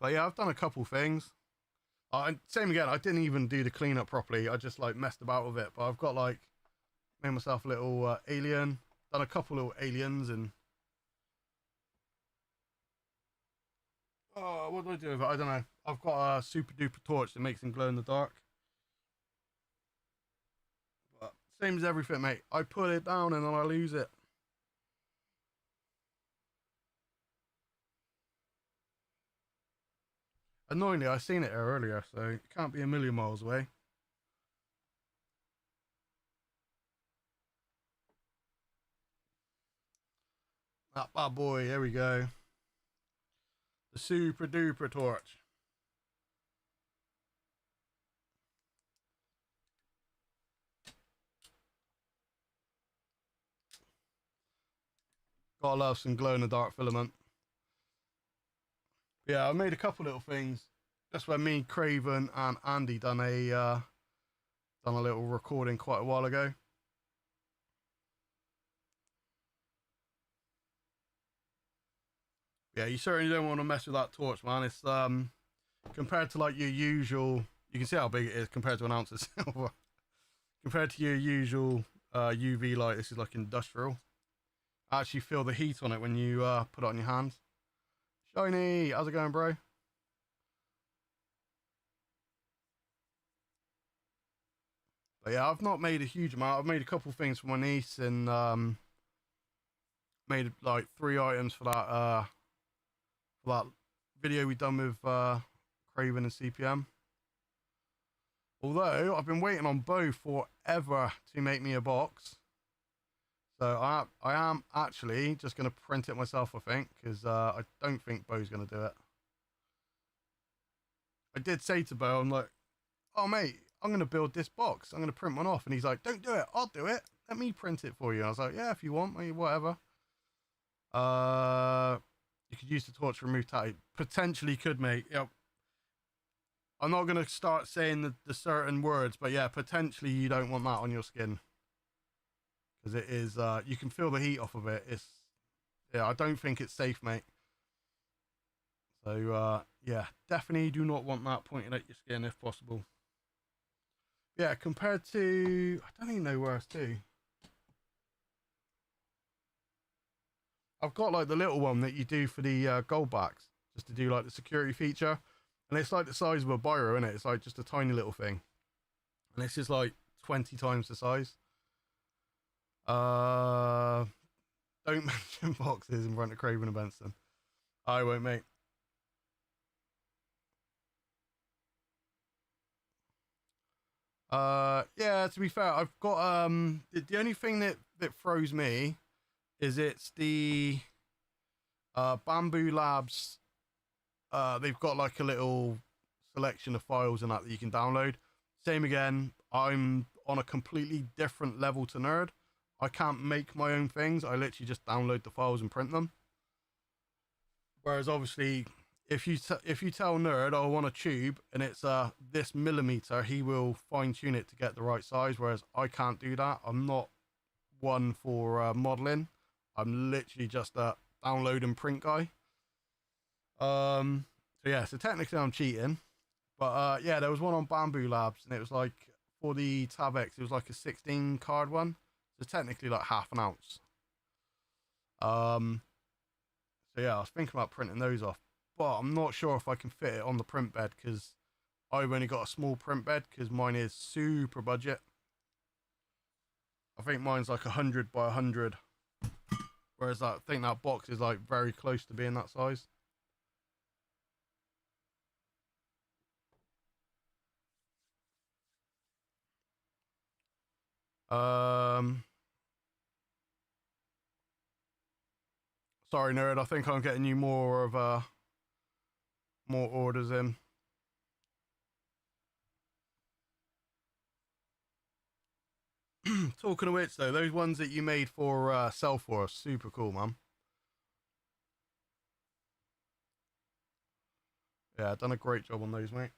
But yeah, I've done a couple things. Same again, I didn't even do the cleanup properly. I just like messed about with it. But I've got like made myself a little alien. Done a couple little aliens and what do I do with it? I don't know. I've got a super duper torch that makes him glow in the dark. But same as everything, mate. I put it down and then I lose it. Annoyingly, I seen it here earlier, so it can't be a million miles away. That bad boy, here we go. The super duper torch. Gotta love some glow in the dark filament. Yeah, I made a couple little things. That's where me, Craven, and Andy done a little recording quite a while ago. Yeah, you certainly don't want to mess with that torch, man. It's compared to like your usual. You can see how big it is compared to an ounce of silver. Compared to your usual UV light, this is like industrial. I actually feel the heat on it when you put it on your hands. Shiny, how's it going, bro? But yeah, I've not made a huge amount. I've made a couple things for my niece and made like 3 items for that video we done with Craven and CPM. Although I've been waiting on Bo forever to make me a box. So I am actually just going to print it myself, I think, because I don't think Bo's going to do it. I did say to Bo, I'm like, oh, mate, I'm going to build this box. I'm going to print one off. And he's like, don't do it. I'll do it. Let me print it for you. And I was like, yeah, if you want, mate, whatever. You could use the torch to remove tatty. Potentially could, mate. Yep. I'm not going to start saying the certain words, but yeah, potentially you don't want that on your skin. Because it is, you can feel the heat off of it. Yeah, I don't think it's safe, mate. So, yeah, definitely do not want that pointing at your skin if possible. Yeah, compared to, I don't even know where else to. I've got like the little one that you do for the gold backs, just to do like the security feature. And it's like the size of a biro, isn't it? It's like just a tiny little thing. And this is like 20 times the size. Don't mention boxes in front of Craven and Benson. I won't, mate. Yeah, to be fair, I've got the only thing that throws me is it's the Bamboo Labs. They've got like a little selection of files and that you can download. Same again, I'm on a completely different level to Nerd. I can't make my own things. I literally just download the files and print them. Whereas obviously, if you tell Nerd I want a tube and it's this millimeter, he will fine tune it to get the right size. Whereas I can't do that. I'm not one for modeling. I'm literally just a download and print guy. So yeah, so technically I'm cheating, but yeah, there was one on Bamboo Labs, and it was like for the Tavex, it was like a 16 card one, so technically like half an ounce. So yeah, I was thinking about printing those off, but I'm not sure if I can fit it on the print bed because I've only got a small print bed because mine is super budget. I think mine's like 100 by 100, whereas I think that box is like very close to being that size. Sorry, Nerd. I think I'm getting you more orders in. Talking of which, though, those ones that you made for Sell for are super cool, man. Yeah, done a great job on those, mate.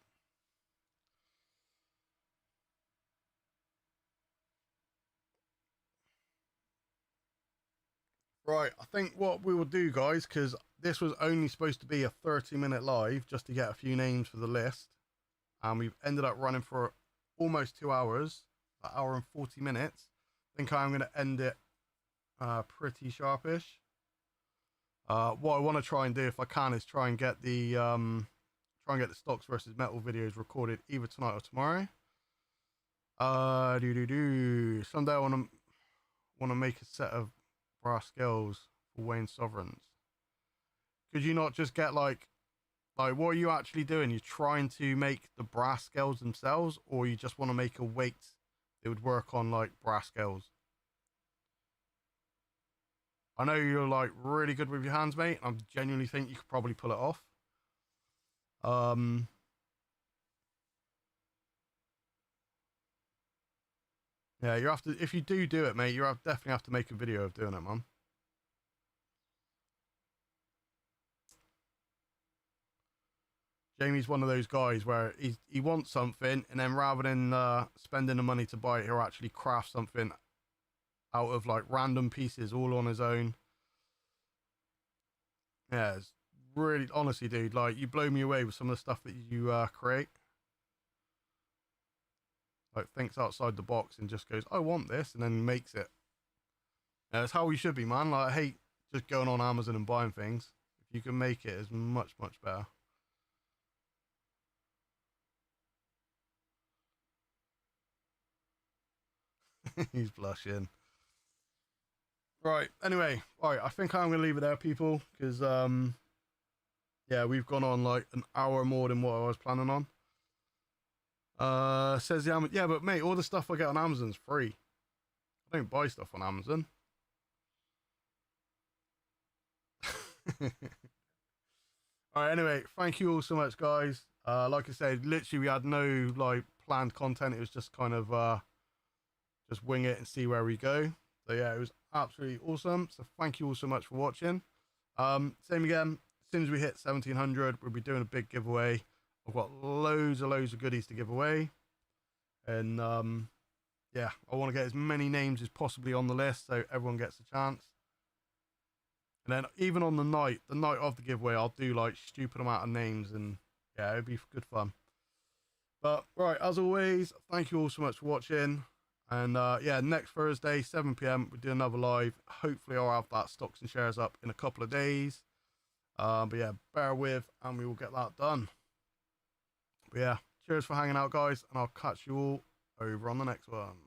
Right, I think what we will do, guys, because this was only supposed to be a 30-minute live just to get a few names for the list, and we've ended up running for almost 2 hours, an hour and 40 minutes. I think I'm going to end it pretty sharpish. What I want to try and do, if I can, is try and get the stocks versus metal videos recorded either tonight or tomorrow. Someday I want to make a set of brass scales for Wayne Sovereigns. Could you not just get like what are you actually doing? You're trying to make the brass scales themselves, or you just want to make a weight that would work on like brass scales? I know you're like really good with your hands, mate. I genuinely think you could probably pull it off. Yeah, you have to. If you do it, mate, definitely have to make a video of doing it, man. Jamie's one of those guys where he wants something, and then rather than spending the money to buy it, he'll actually craft something out of like random pieces all on his own. Yeah, it's really, honestly, dude, like you blow me away with some of the stuff that you create. Like thinks outside the box and just goes, I want this, and then makes it. Yeah, that's how we should be, man. Like I hate just going on Amazon and buying things. If you can make it, it's much better. He's blushing. Right. Anyway, all right. I think I'm gonna leave it there, people, because yeah, we've gone on like an hour more than what I was planning on. Says the Amazon. Yeah, but mate, all the stuff I get on Amazon's free. I don't buy stuff on Amazon. All right. Anyway, thank you all so much, guys. Like I said, literally we had no like planned content. It was just kind of just wing it and see where we go. So yeah, it was absolutely awesome. So thank you all so much for watching. Same again. As soon as we hit 1700, we'll be doing a big giveaway. I've got loads of goodies to give away, and yeah, I want to get as many names as possibly on the list so everyone gets a chance. And then even on the night of the giveaway, I'll do like stupid amount of names, and yeah, it'd be good fun. But right, as always, thank you all so much for watching. And yeah, next Thursday, 7 PM, we'll do another live. Hopefully I'll have that stocks and shares up in a couple of days. But yeah, bear with, and we will get that done. But yeah, cheers for hanging out, guys, and I'll catch you all over on the next one.